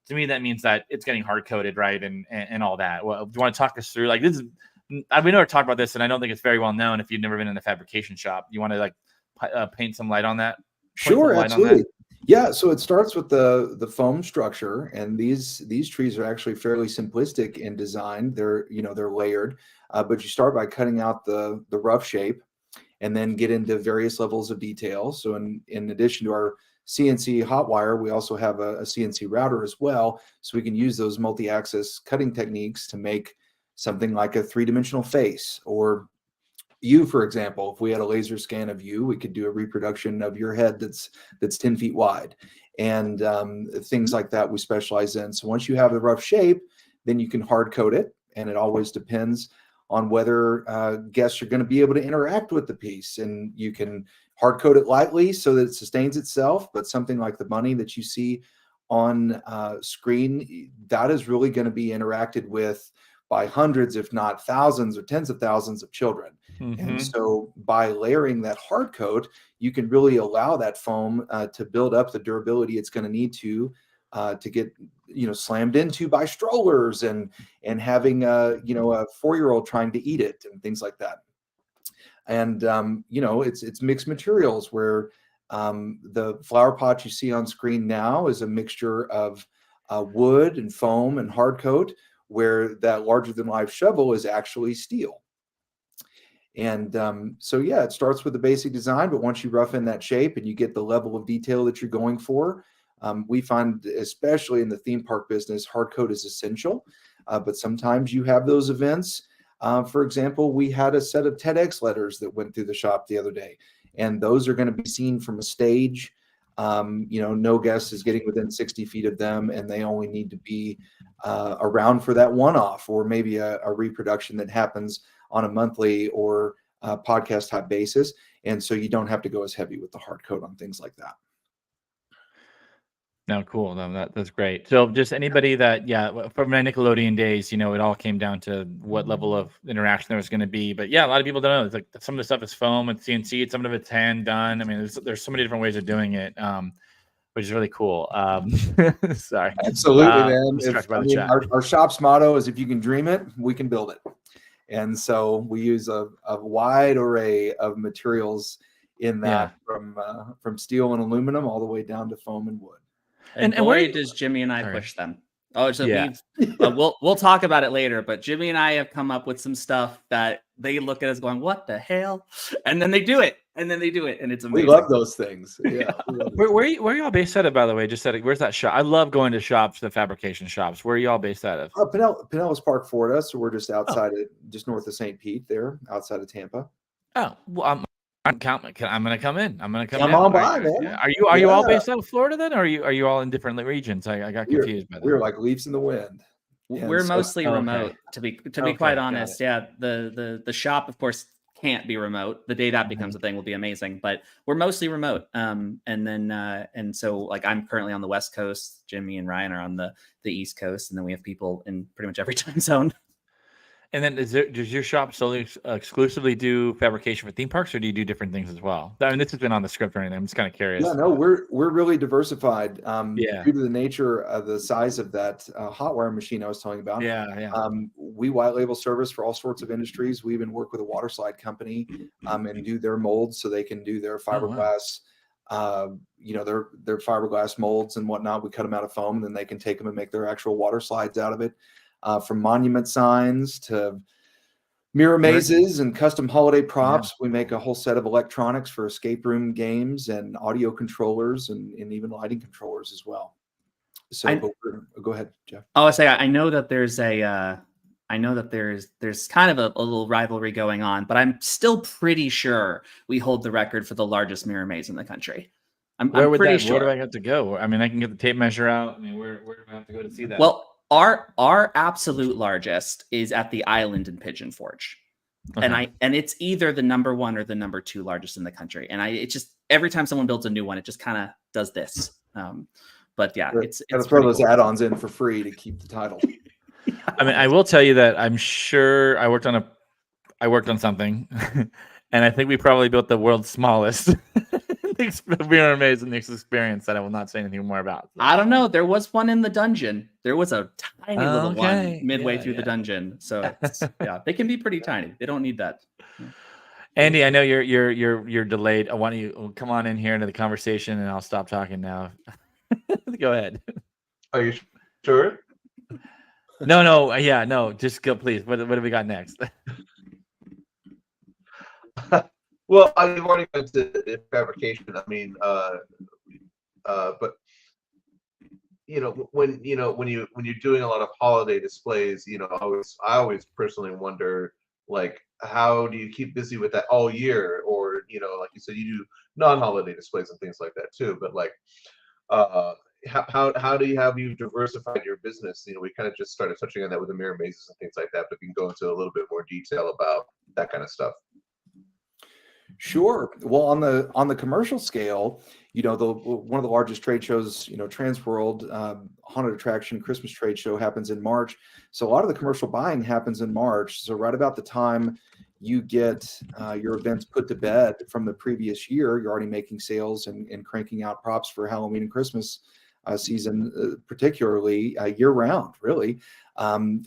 to me that means that it's getting hard coated, right, and all that. Well, do you want to talk us through like this? We never talked about this, and I don't think it's very well known if you've never been in a fabrication shop. You want to like paint some light on that? Sure, absolutely. Yeah, so it starts with the foam structure, and these trees are actually fairly simplistic in design. They're layered, but you start by cutting out the rough shape, and then get into various levels of detail. So in addition to our CNC hot wire, we also have a CNC router as well, so we can use those multi-axis cutting techniques to make something like a three-dimensional face, or you, for example. If we had a laser scan of you, we could do a reproduction of your head that's 10 feet wide, and things like that we specialize in. So once you have the rough shape, then you can hard coat it, and it always depends on whether guests are going to be able to interact with the piece. And you can hard coat it lightly so that it sustains itself, but something like the bunny that you see on screen, that is really going to be interacted with by hundreds, if not thousands or tens of thousands of children. And so by layering that hard coat, you can really allow that foam to build up the durability it's going to need to get slammed into by strollers and having a 4-year-old trying to eat it and things like that. And it's mixed materials, where the flower pot you see on screen now is a mixture of wood and foam and hard coat, where that larger than life shovel is actually steel. And it starts with the basic design, but once you rough in that shape and you get the level of detail that you're going for, we find, especially in the theme park business, hard coat is essential. But sometimes you have those events. For example, we had a set of TEDx letters that went through the shop the other day, and those are going to be seen from a stage. No guest is getting within 60 feet of them, and they only need to be around for that one-off, or maybe a reproduction that happens on a monthly or podcast type basis. And so you don't have to go as heavy with the hard coat on things like that. No, cool. No, that's great. So just anybody that, from my Nickelodeon days, it all came down to what level of interaction there was going to be. But yeah, a lot of people don't know. It's like some of the stuff is foam and CNC, some of it's hand done. I mean, there's so many different ways of doing it, which is really cool. Sorry. Absolutely, man. Our shop's motto is, if you can dream it, we can build it. And so we use a wide array of materials in that from steel and aluminum all the way down to foam and wood. And where boy, does Jimmy and I push them. Oh, so Yeah. we'll talk about it later. But Jimmy and I have come up with some stuff that they look at us going, "What the hell?" And then they do it, and it's amazing. We love those things. Yeah. Where are y'all based out of, by the way? Just where's that shop? I love going to shops, the fabrication shops. Where are y'all based out of? Pinellas Park, Florida. So we're just outside just north of St. Pete, there, outside of Tampa. Oh, well, I'm going to come in. Come on by, man. Are you all based out of Florida then, or are you all in different regions? I got confused by that. We're like leaves in the wind. We're mostly remote, to be quite honest. Yeah, the shop, of course, can't be remote. The day that becomes a thing will be amazing, but we're mostly remote. And so like I'm currently on the West Coast. Jimmy and Ryan are on the East Coast, and then we have people in pretty much every time zone. And then does your shop solely exclusively do fabrication for theme parks, or do you do different things as well? I mean, this has been on the script or anything. I'm just kind of curious. Yeah, no, we're really diversified. Due to the nature of the size of that hot wire machine I was telling about. We white label service for all sorts of industries. We even work with a water slide company and do their molds so they can do their fiberglass. Their fiberglass molds and whatnot. We cut them out of foam, and then they can take them and make their actual water slides out of it. From monument signs to mirror mazes and custom holiday props. We make a whole set of electronics for escape room games and audio controllers and even lighting controllers as well. So go ahead, Jeff. Oh, I know that there's there's kind of a little rivalry going on, but I'm still pretty sure we hold the record for the largest mirror maze in the country. I'm pretty sure. Where do I have to go? I mean, I can get the tape measure out. I mean, where do I have to go to see that? Well, our absolute largest is at the Island in Pigeon Forge. And it's either the number 1 or the number 2 largest in the country. And it's just every time someone builds a new one, it just kind of does this. But yeah, it's gotta throw those add-ons in for free to keep the title. I mean, I will tell you that I'm sure I worked on something, and I think we probably built the world's smallest mirror maze in this experience that I will not say anything more about. I don't know. There was one in the dungeon. There was a tiny little one midway through the dungeon. So they can be pretty tiny. They don't need that. Andy, I know you're delayed. I want you to come on in here into the conversation, and I'll stop talking now. Go ahead. Are you sure? No. Just go, please. What have we got next? Well, I've already gone to fabrication. I mean, but when you're doing a lot of holiday displays, I always personally wonder, like, how do you keep busy with that all year? Or like you said, you do non-holiday displays and things like that too. But like, how do you diversified your business? We kind of just started touching on that with the mirror mazes and things like that, but we can go into a little bit more detail about that kind of stuff. Sure. Well, on the commercial scale, one of the largest trade shows, Transworld Haunted Attraction Christmas Trade Show happens in March. So a lot of the commercial buying happens in March. So right about the time you get your events put to bed from the previous year, you're already making sales and cranking out props for Halloween and Christmas season, particularly year round, really.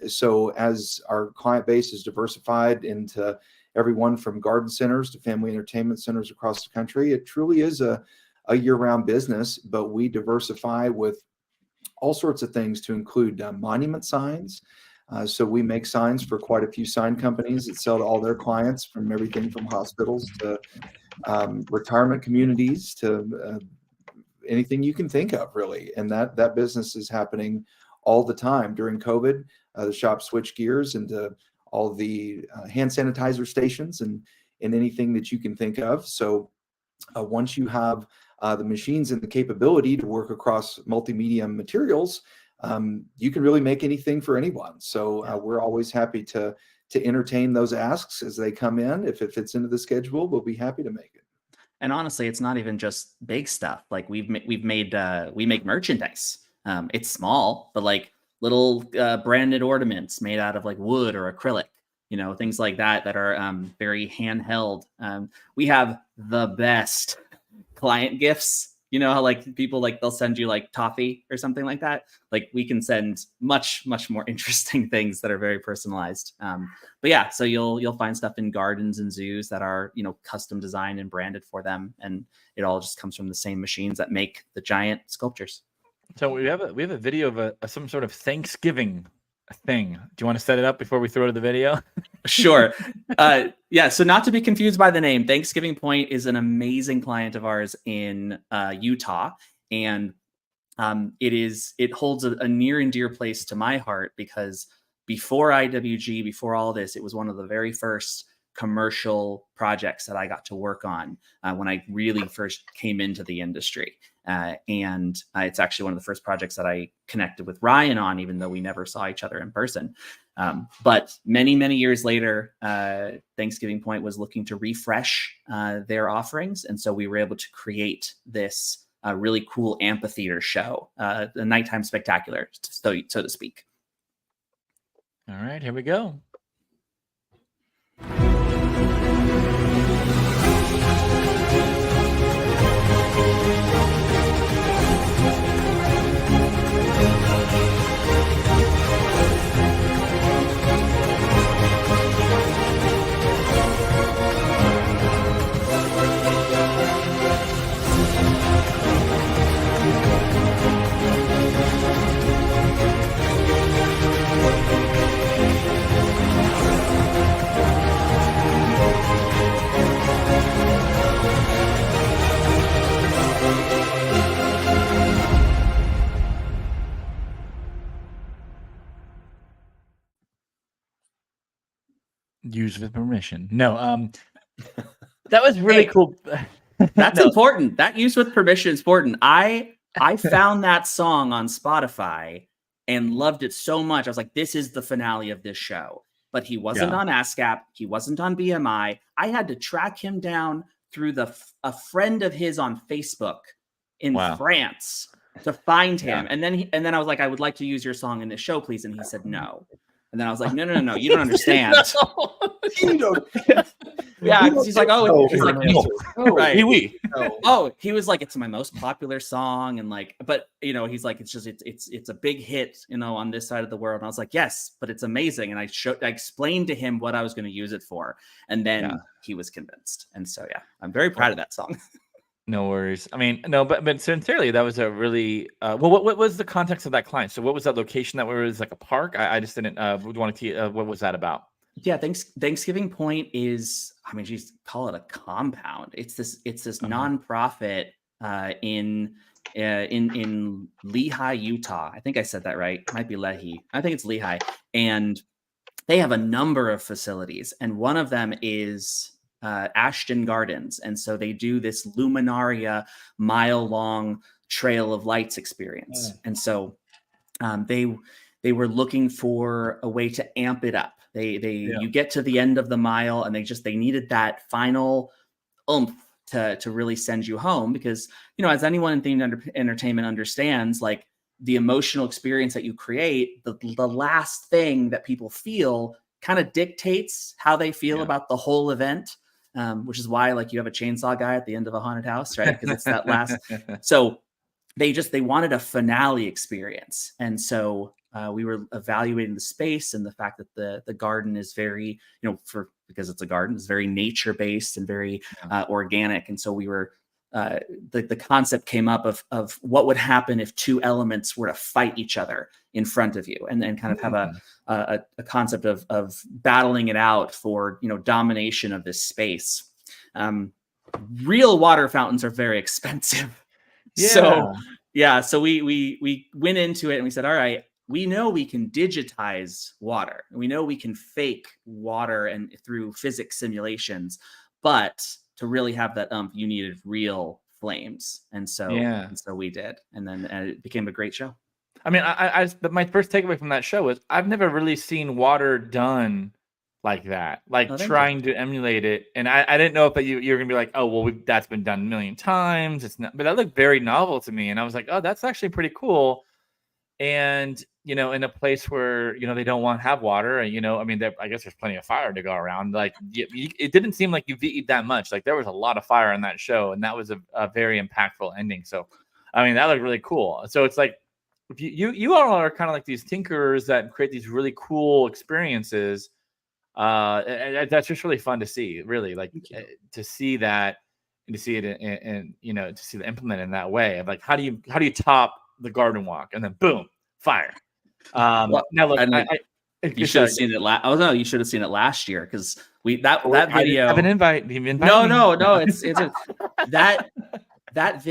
So as our client base is diversified into everyone from garden centers to family entertainment centers across the country, it truly is a year-round business, but we diversify with all sorts of things to include monument signs. So we make signs for quite a few sign companies that sell to all their clients, from everything from hospitals to retirement communities to anything you can think of, really. And that business is happening all the time. During COVID, the shop switched gears into all the hand sanitizer stations and anything that you can think of. So once you have the machines and the capability to work across multimedia materials, you can really make anything for anyone. So we're always happy to entertain those asks as they come in. If it fits into the schedule, we'll be happy to make it. And honestly, it's not even just big stuff. Like we make merchandise. It's small, but like little branded ornaments made out of like wood or acrylic, things like that are very handheld. We have the best client gifts You know how like people like they'll send you like toffee or something like that. Like we can send much more interesting things that are very personalized. But yeah, so you'll find stuff in gardens and zoos that are, you know, custom designed and branded for them, and it all just comes from the same machines that make the giant sculptures. So we have a video of some sort of Thanksgiving thing. Do you want to set it up before we throw to the video? Sure. Yeah. So not to be confused by the name, Thanksgiving Point is an amazing client of ours in Utah, and it holds a near and dear place to my heart because before IWG, before all this, it was one of the very first commercial projects that I got to work on when I really first came into the industry. And it's actually one of the first projects that I connected with Ryan on, even though we never saw each other in person. But many years later, Thanksgiving Point was looking to refresh their offerings. And so we were able to create this really cool amphitheater show, a nighttime spectacular, so to speak. All right, here we go. Use with permission. No, that was really cool. That's important. That use with permission is important. I found that song on Spotify and loved it so much. I was like, this is the finale of this show. But he wasn't on ASCAP. He wasn't on BMI. I had to track him down through a friend of his on Facebook in France to find him. And then I was like, I would like to use your song in this show, please. And he said no. And then I was like, no, you don't understand. You don't. Yeah, he's like, oh, he's like, right. No. Oh, he was like, it's my most popular song, and like, but you know, he's like, it's a big hit, you know, on this side of the world. And I was like, yes, but it's amazing. And I explained to him what I was going to use it for, and then he was convinced. And so yeah, I'm very proud of that song. No worries. I mean, no, but sincerely, that was a really well. What was the context of that client? So, what was that location that was like a park? I just didn't want to. What was that about? Yeah, Thanksgiving Point is, I mean, geez, call it a compound. It's this nonprofit in Lehi, Utah. I think I said that right. It might be Lehi. I think it's Lehi, and they have a number of facilities, and one of them is Ashton Gardens. And so they do this Luminaria mile-long Trail of Lights experience. And so they were looking for a way to amp it up. You get to the end of the mile and they needed that final oomph to really send you home, because, you know, as anyone in themed entertainment understands, like the emotional experience that you create, the last thing that people feel kind of dictates how they feel about the whole event. Which is why, like, you have a chainsaw guy at the end of a haunted house, right? Because it's that last. So they wanted a finale experience, and so we were evaluating the space and the fact that the garden is very, you know, because it's a garden, it's very nature based and very organic, and so we were. The concept came up of what would happen if two elements were to fight each other in front of you, and then kind of have a concept of battling it out for, you know, domination of this space. Real water fountains are very expensive. So we went into it and we said, all right, we know we can digitize water. We know we can fake water and through physics simulations, but to really have that you needed real flames. And so we did. And then it became a great show. I mean, my first takeaway from that show was I've never really seen water done like that, like trying to emulate it. And I didn't know if you're going to be like, oh, well, that's been done a million times. It's not, but that looked very novel to me. And I was like, oh, that's actually pretty cool. And you know, in a place where, you know, they don't want to have water, and, you know, I mean, I guess there's plenty of fire to go around. Like, it didn't seem like you VE'd that much. Like, there was a lot of fire in that show, and that was a very impactful ending. So, I mean, that looked really cool. So it's like, if you all are kind of like these tinkerers that create these really cool experiences. And that's just really fun to see, really, like to see that, and to see it and you know, to see the implement in that way of like, how do you top the garden walk, and then boom, fire. Well, now look, you should have seen it oh no, you should have seen it last year, because that video. I have an invite. No, it's that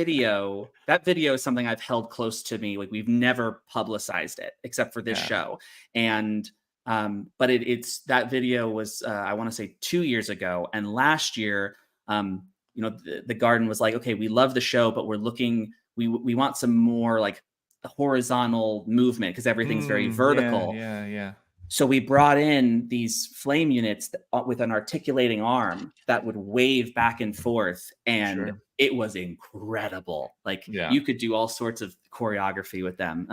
video is something I've held close to me. Like, we've never publicized it except for this show. And but it's that video was I want to say 2 years ago, and last year you know, the garden was like, okay, we love the show, but we're looking, we want some more like horizontal movement, because everything's very vertical. Yeah. So we brought in these flame units with an articulating arm that would wave back and forth, and it was incredible. Like, you could do all sorts of choreography with them.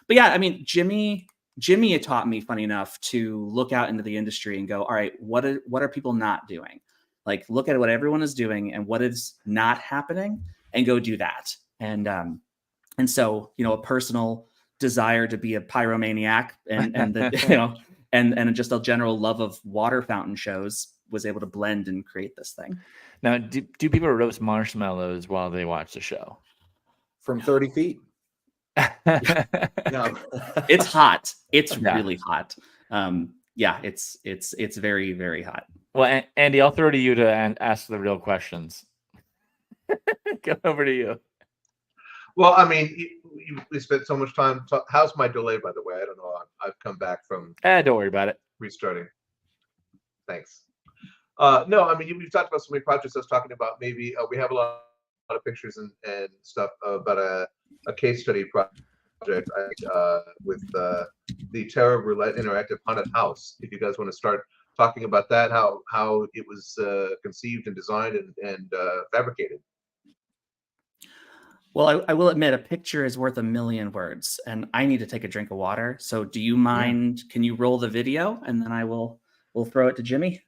But yeah, I mean, Jimmy had taught me, funny enough, to look out into the industry and go, all right, what are people not doing? Like, look at what everyone is doing and what is not happening, and go do that. And so, you know, a personal desire to be a pyromaniac and the, you know, and just a general love of water fountain shows was able to blend and create this thing. Now, do people roast marshmallows while they watch the show? From 30 feet? No. It's hot. It's really hot. Yeah, it's very, very hot. Well, Andy, I'll throw to you to ask the real questions. Go over to you. Well, I mean, we spent so much time. How's my delay, by the way? I don't know. I've come back from. Don't worry about it. Restarting. Thanks. No, I mean, we've talked about so many projects. I was talking about maybe we have a lot of pictures and stuff about a case study project with the Terror Roulette Interactive Haunted House. If you guys want to start talking about that, how it was conceived and designed and fabricated. Well, I will admit, a picture is worth 1,000,000 words, and I need to take a drink of water. So do you mind? Can you roll the video, and then we'll throw it to Jimmy,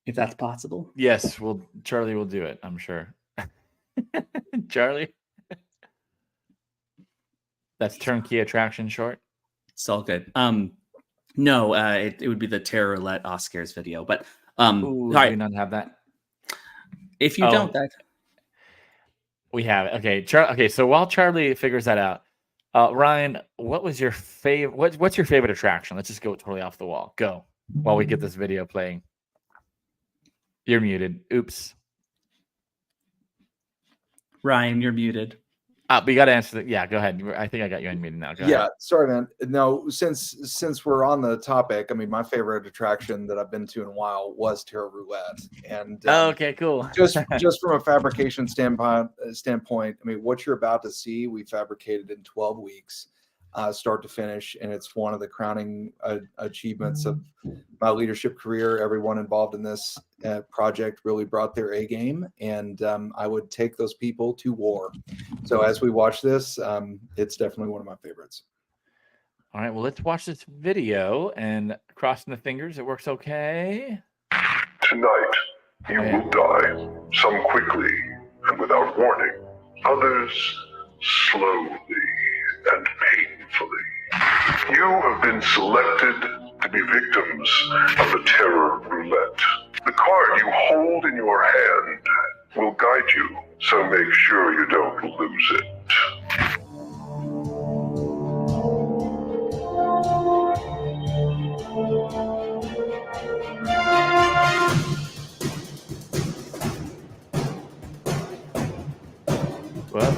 if that's possible? Yes, Charlie will do it, I'm sure. Charlie? That's turnkey attraction short? It's all good. No, it would be the Terror Roulette Oscars video, but Ooh, right. Do we not have that? If you don't, that we have it. Okay, okay. So while Charlie figures that out, Ryan, what was your favorite? What's your favorite attraction? Let's just go totally off the wall. Go while we get this video playing. You're muted. Oops. Ryan, you're muted. But you got to answer that. Yeah, go ahead. I think I got you unmuted now. Go ahead. Sorry, man. No, since we're on the topic, I mean, my favorite attraction that I've been to in a while was Terror Roulette, and okay, cool. just from a fabrication standpoint, I mean, what you're about to see, we fabricated in 12 weeks, start to finish, and it's one of the crowning achievements of my leadership career. Everyone involved in this project really brought their A game, and I would take those people to war. So as we watch this, it's definitely one of my favorites. All right, well, let's watch this video, and crossing the fingers it works okay. Tonight, you will die, some quickly and without warning, others slowly and painfully. You have been selected to be victims of the Terror Roulette. The card you hold in your hand will guide you, so make sure you don't lose it. What?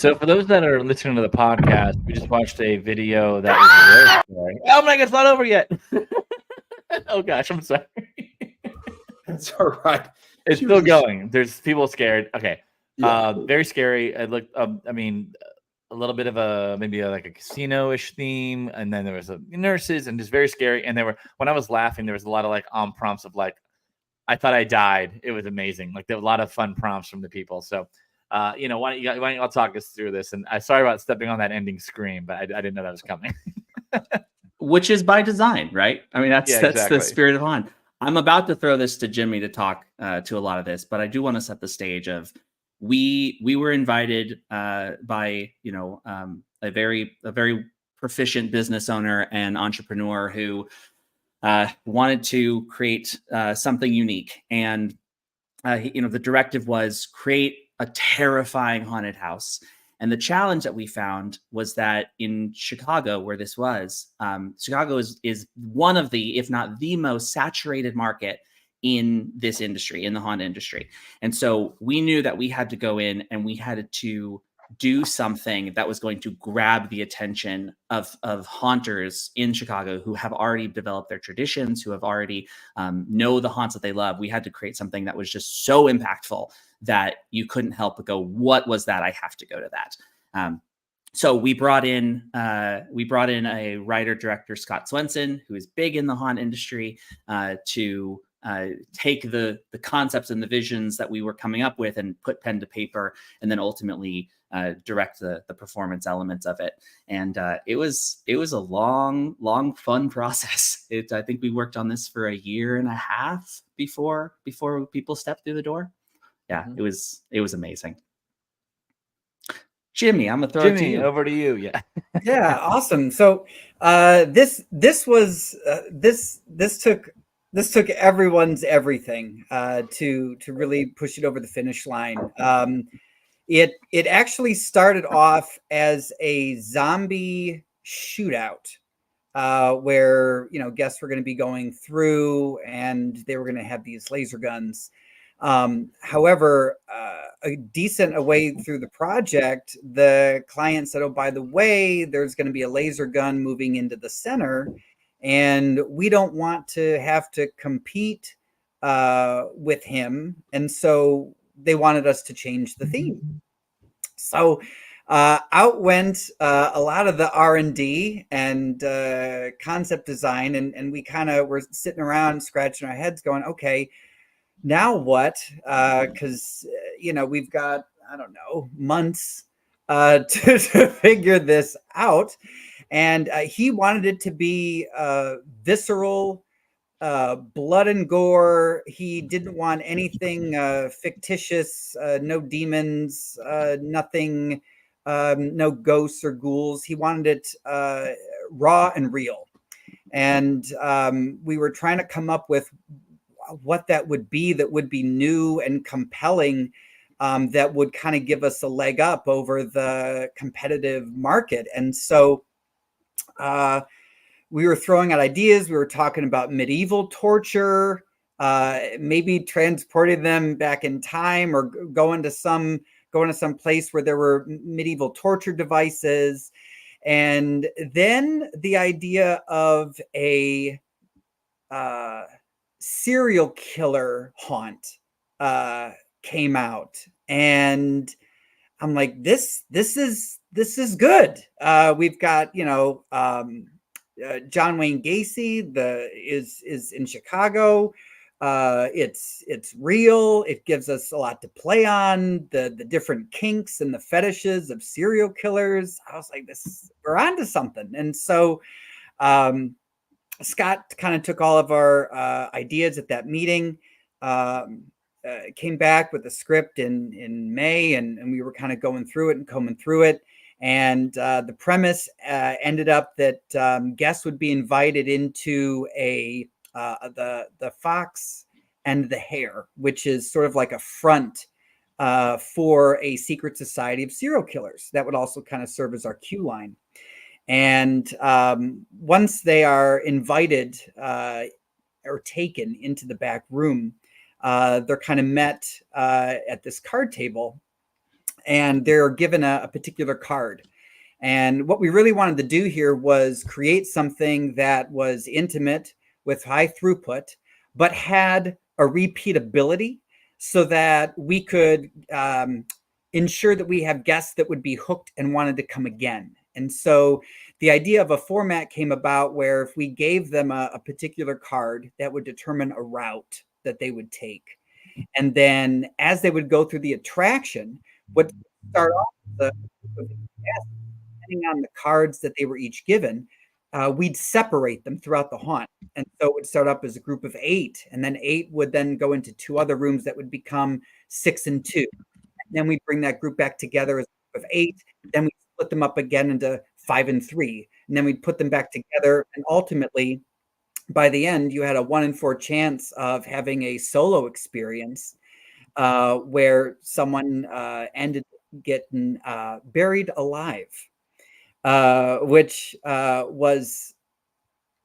So for those that are listening to the podcast, we just watched a video that was very scary. Oh my God, it's not over yet. Oh gosh, I'm sorry. That's all right. It's She still was a- going. There's people scared. Okay. Yeah. Very scary. It looked, I mean, a little bit of like a casino-ish theme, and then there was nurses, and just very scary. And when I was laughing, there was a lot of like prompts of like, I thought I died. It was amazing. Like there were a lot of fun prompts from the people. So, why don't you all talk us through this? And I'm sorry about stepping on that ending scream, but I didn't know that was coming. Which is by design, right? I mean, that's exactly. the spirit of Han. I'm about to throw this to Jimmy to talk to a lot of this, but I do want to set the stage of we were invited by a very proficient business owner and entrepreneur who wanted to create something unique, and the directive was create a terrifying haunted house. And the challenge that we found was that in Chicago, where this was, Chicago is one of the, if not the most saturated market in this industry, in the Honda industry. And so we knew that we had to go in and we had to do something that was going to grab the attention of haunters in Chicago who have already developed their traditions, who have already know the haunts that they love. We had to create something that was just so impactful that you couldn't help but go, what was that? I have to go to that. So we brought in a writer director, Scott Swenson, who is big in the haunt industry, to take the concepts and the visions that we were coming up with and put pen to paper, and then ultimately direct the performance elements of it. And it was a long fun process. I think we worked on this for a year and a half before people stepped through the door. Yeah, it was amazing. Jimmy, I'm gonna throw it to you. Over to you. Yeah. Yeah, awesome. So this took everyone's everything to really push it over the finish line. It actually started off as a zombie shootout where guests were going to be going through and they were going to have these laser guns. However, a decent way through the project, the client said, "Oh, by the way, there's going to be a laser gun moving into the center, and we don't want to have to compete with him." And so they wanted us to change the theme. So out went a lot of the R&D and concept design, and we kind of were sitting around scratching our heads going, okay, now what? Because we've got, I don't know, months to figure this out. And he wanted it to be visceral, blood and gore. He didn't want anything fictitious, no demons, nothing, no ghosts or ghouls. He wanted it raw and real. And we were trying to come up with what that would be new and compelling, that would kind of give us a leg up over the competitive market. And so we were throwing out ideas. We were talking about medieval torture, maybe transporting them back in time, or going to some place where there were medieval torture devices. And then the idea of a serial killer haunt came out, and I'm like, this is good. We've got John Wayne Gacy is in Chicago. It's real. It gives us a lot to play on, the different kinks and the fetishes of serial killers. I was like, we're onto something. And so Scott kind of took all of our ideas at that meeting, came back with a script in May, and we were kind of going through it and combing through it. And the premise ended up that guests would be invited into the Fox and the Hare, which is sort of like a front for a secret society of serial killers that would also kind of serve as our cue line. And once they are invited or taken into the back room, they're kind of met at this card table. and they're given a particular card. And what we really wanted to do here was create something that was intimate with high throughput, but had a repeatability so that we could ensure that we have guests that would be hooked and wanted to come again. And so the idea of a format came about where if we gave them a particular card, that would determine a route that they would take. And then as they would go through the attraction, what start off with the guests, depending on the cards that they were each given, we'd separate them throughout the haunt. And so it would start up as a group of 8, and then 8 would then go into 2 other rooms that would become 6 and 2. And then we'd bring that group back together as a group of 8. Then we'd split them up again into 5 and 3. And then we'd put them back together. And ultimately, by the end, you had a 1 in 4 chance of having a solo experience where someone ended getting buried alive, which was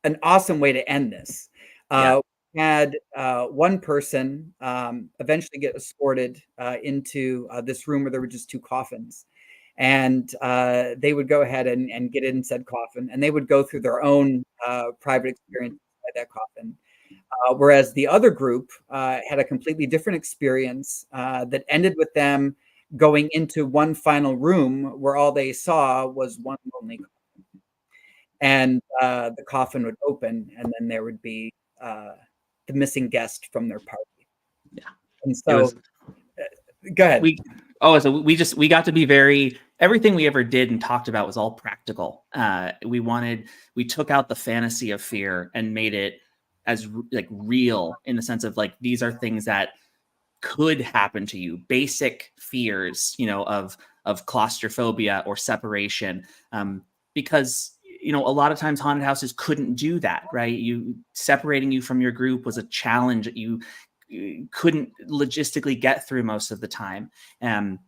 an awesome way to end this. We had one person eventually get escorted into this room where there were just 2 coffins. And they would go ahead and get in said coffin, and they would go through their own private experience by that coffin. Whereas the other group had a completely different experience that ended with them going into one final room where all they saw was one lonely coffin. And the coffin would open, and then there would be the missing guest from their party. Yeah. And so, go ahead. We got to be very, everything we ever did and talked about was all practical. We took out the fantasy of fear and made it as like real, in the sense of like, these are things that could happen to you, basic fears, of claustrophobia or separation, because a lot of times haunted houses couldn't do that, right? Separating you from your group was a challenge that you couldn't logistically get through most of the time. And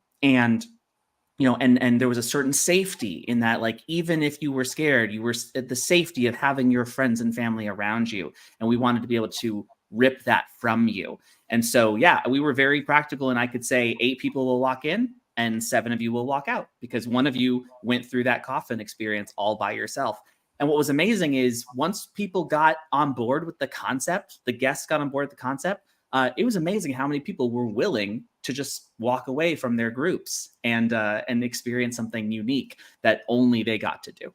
there was a certain safety in that, like, even if you were scared, you were at the safety of having your friends and family around you. And we wanted to be able to rip that from you. And so, we were very practical, and I could say 8 people will walk in and 7 of you will walk out, because one of you went through that coffin experience all by yourself. And what was amazing is once people got on board with the concept, the guests got on board with the concept, it was amazing how many people were willing to just walk away from their groups and experience something unique that only they got to do.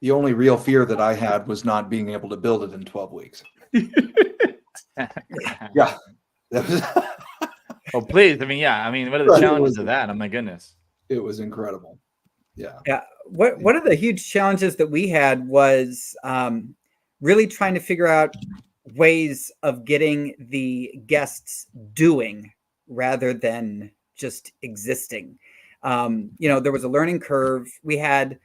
The only real fear that I had was not being able to build it in 12 weeks. Yeah. Oh, please. I mean, what are the challenges of that? Oh my goodness. It was incredible. Yeah. Yeah. One of the huge challenges that we had was really trying to figure out ways of getting the guests doing rather than just existing. There was a learning curve. We had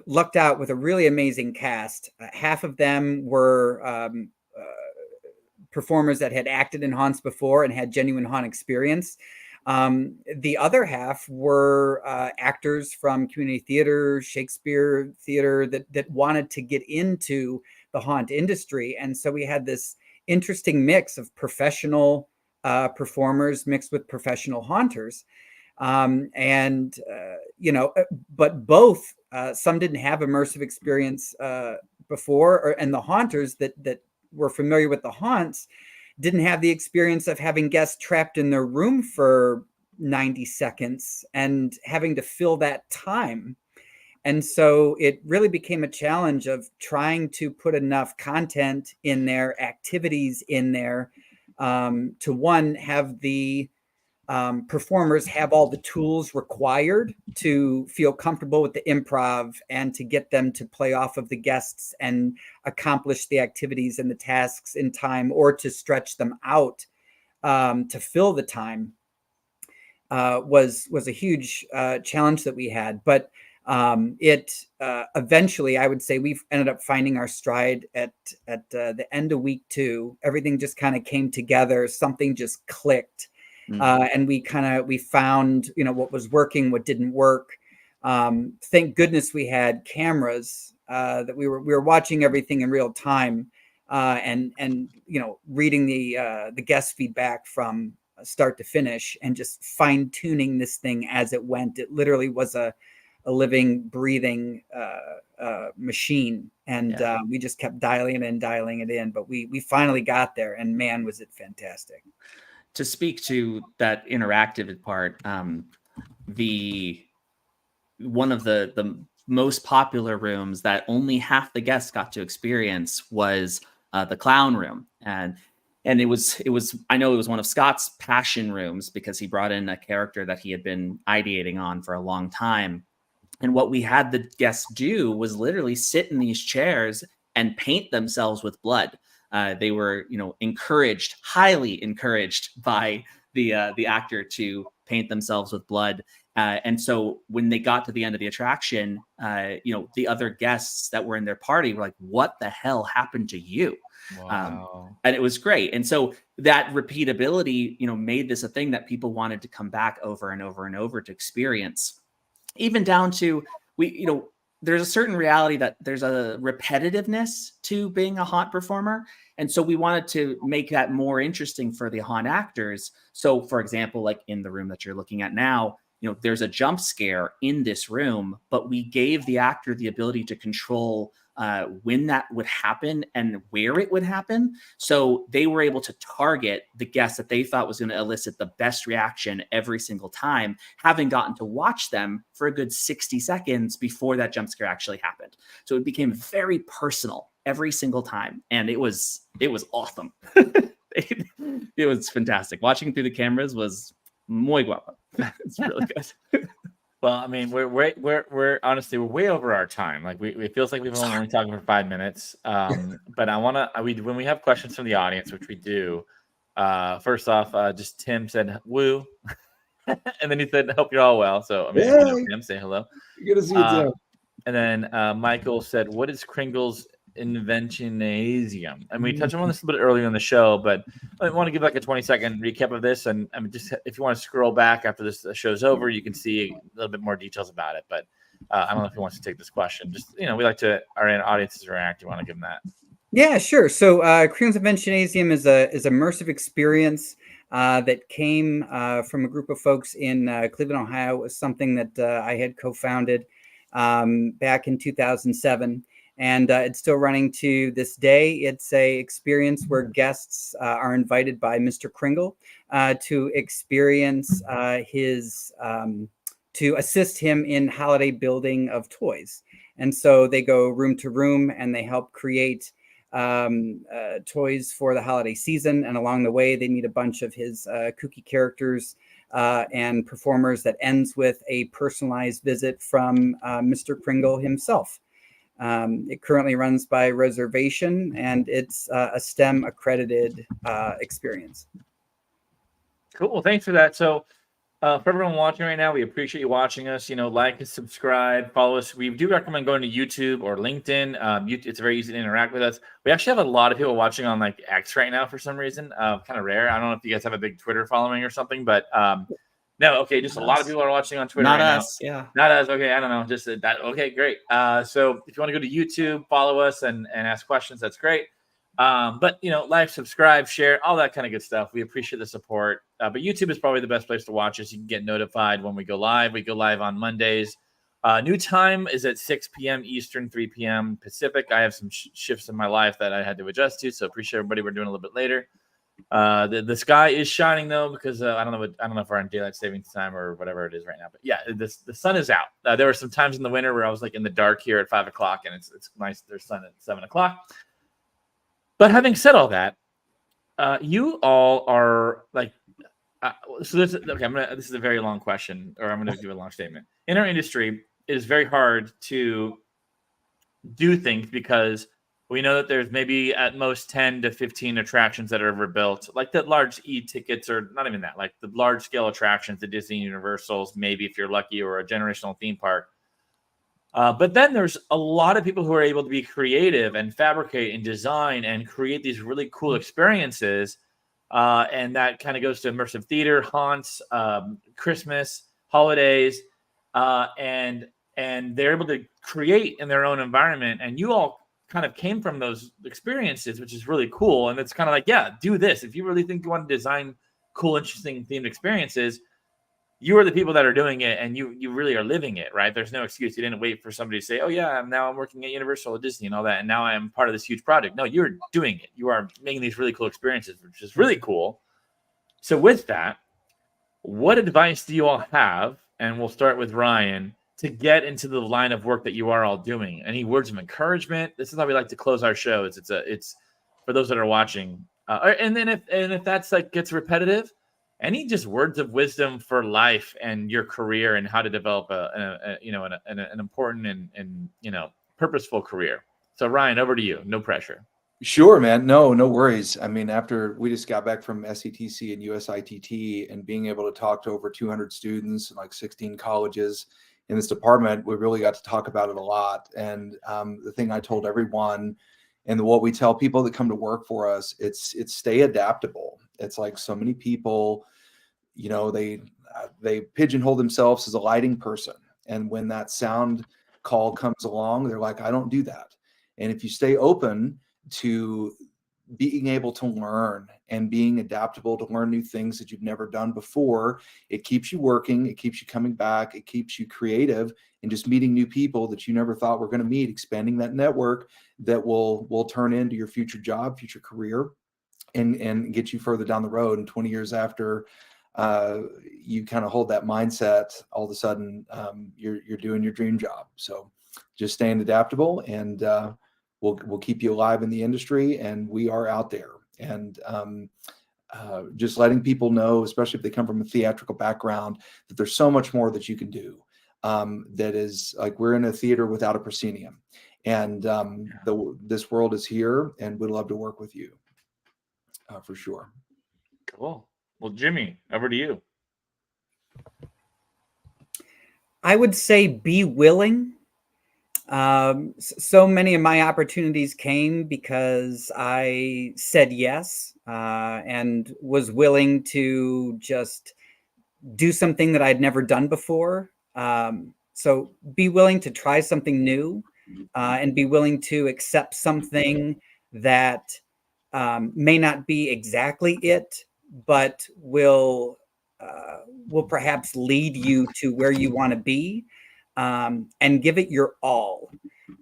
lucked out with a really amazing cast. Half of them were performers that had acted in haunts before and had genuine haunt experience. The other half were actors from community theater, Shakespeare theater that wanted to get into the haunt industry. And so we had this interesting mix of professional performers mixed with professional haunters. But both, some didn't have immersive experience before, and the haunters that were familiar with the haunts didn't have the experience of having guests trapped in their room for 90 seconds and having to fill that time. And so it really became a challenge of trying to put enough content in there, activities in there, to one, have the performers have all the tools required to feel comfortable with the improv and to get them to play off of the guests and accomplish the activities and the tasks in time, or to stretch them out to fill the time, was a huge challenge that we had. But eventually, I would say we've ended up finding our stride at the end of week 2. Everything just kind of came together. Something just clicked. And we found, what was working, what didn't work. Thank goodness we had cameras that we were watching everything in real time, and reading the guest feedback from start to finish and just fine tuning this thing as it went. It literally was a living, breathing machine, and we just kept dialing it in. But we finally got there, and man, was it fantastic! To speak to that interactive part, one of the most popular rooms that only half the guests got to experience was the clown room, and it was I know it was one of Scott's passion rooms because he brought in a character that he had been ideating on for a long time. And what we had the guests do was literally sit in these chairs and paint themselves with blood. They were, encouraged, highly encouraged by the actor to paint themselves with blood. And so when they got to the end of the attraction, the other guests that were in their party were like, "What the hell happened to you?" Wow. And it was great. And so that repeatability, made this a thing that people wanted to come back over and over and over to experience. Even down to there's a certain reality that there's a repetitiveness to being a haunt performer. And so we wanted to make that more interesting for the haunt actors. So for example, like in the room that you're looking at now, there's a jump scare in this room, but we gave the actor the ability to control when that would happen and where it would happen. So they were able to target the guest that they thought was going to elicit the best reaction every single time, having gotten to watch them for a good 60 seconds before that jump scare actually happened. So it became very personal every single time. And it was awesome. It was fantastic. Watching through the cameras was muy guapo. It's really good. Well, I mean, we're honestly, we're way over our time. Like it feels like we've only talking for 5 minutes. But when we have questions from the audience, which we do, first off, just Tim said, "Woo." And then he said, "Hope you're all well." So, I mean, Tim, say hello. Good to see you, Tim. And then Michael said, "What is Kringle's Inventionasium?" And we touched on this a bit earlier in the show, but I want to give like a 20-second recap of this. And I mean, just if you want to scroll back after this show's over, you can see a little bit more details about it. But I don't know if he wants to take this question. Just, we like to, our audiences interact. You want to give them that? Yeah, sure. So Kringle's Inventionasium is a immersive experience that came from a group of folks in Cleveland, Ohio. It was something that I had co-founded back in 2007. And it's still running to this day. It's a experience where guests are invited by Mr. Kringle to experience to assist him in holiday building of toys. And so they go room to room and they help create toys for the holiday season. And along the way, they meet a bunch of his kooky characters and performers that ends with a personalized visit from Mr. Kringle himself. It currently runs by reservation, and it's a STEM accredited experience. Cool. Well, thanks for that. So for everyone watching right now, we appreciate you watching us. Like and subscribe, follow us. We do recommend going to YouTube or LinkedIn. It's very easy to interact with us. We actually have a lot of people watching on like X right now for some reason. Kind of rare. I don't know if you guys have a big Twitter following or something, but no, okay, just a lot of people are watching on Twitter. Not right us, now. yeah. Not us. Okay, I don't know. Just that. Okay, great. So if you want to go to YouTube, follow us and ask questions, that's great. But like, subscribe, share, all that kind of good stuff. We appreciate the support. But YouTube is probably the best place to watch us. You can get notified when we go live. We go live on Mondays. New time is at 6 p.m. Eastern, 3 p.m. Pacific. I have some shifts in my life that I had to adjust to, so appreciate everybody. We're doing a little bit later. The sky is shining though, because I don't know if we're on daylight savings time or whatever it is right now, but yeah, the sun is out. There were some times in the winter where I was like in the dark here at 5 o'clock, and it's nice. There's sun at 7 o'clock. But having said all that, you all are like, so this okay. This is a very long question, or I'm gonna give a long statement. In our industry, it is very hard to do things because we know that there's maybe at most 10 to 15 attractions that are ever built, like the large e-tickets, or not even that, like the large scale attractions, the Disney Universals, maybe if you're lucky, or a generational theme park. But then there's a lot of people who are able to be creative and fabricate and design and create these really cool experiences. And that kind of goes to immersive theater, haunts, Christmas, holidays, and they're able to create in their own environment. And you all kind of came from those experiences, which is really cool. And it's kind of like, yeah, do this. If you really think you want to design cool, interesting themed experiences, you are the people that are doing it, and you really are living it, right? There's no excuse. You didn't wait for somebody to say, oh yeah, I'm working at Universal or Disney and all that, and now I'm part of this huge project. No, you're doing it. You are making these really cool experiences, which is really cool. So with that, what advice do you all have? And we'll start with Ryan, to get into the line of work that you are all doing. Any words of encouragement? This is how we like to close our show. It's for those that are watching. And then if that's like gets repetitive, any just words of wisdom for life and your career and how to develop an important and purposeful career. So Ryan, over to you. No pressure. Sure, man. No worries. I mean, after we just got back from SETC and USITT and being able to talk to over 200 students and like 16 colleges in this department, we really got to talk about it a lot. And the thing I told everyone, and what we tell people that come to work for us, it's stay adaptable. It's like so many people, they pigeonhole themselves as a lighting person. And when that sound call comes along, they're like, I don't do that. And if you stay open to being able to learn and being adaptable to learn new things that you've never done before, it keeps you working, it keeps you coming back, it keeps you creative and just meeting new people that you never thought were going to meet, expanding that network that will turn into your future job, future career, and get you further down the road. And 20 years after you kind of hold that mindset, all of a sudden you're doing your dream job. So just staying adaptable, and we'll keep you alive in the industry, and we are out there. And just letting people know, especially if they come from a theatrical background, that there's so much more that you can do. That is like, we're in a theater without a proscenium, and this world is here, and we'd love to work with you for sure. Cool. Well, Jimmy, over to you. I would say be willing. So many of my opportunities came because I said yes and was willing to just do something that I'd never done before. So be willing to try something new and be willing to accept something that may not be exactly it, but will perhaps lead you to where you want to be. And give it your all.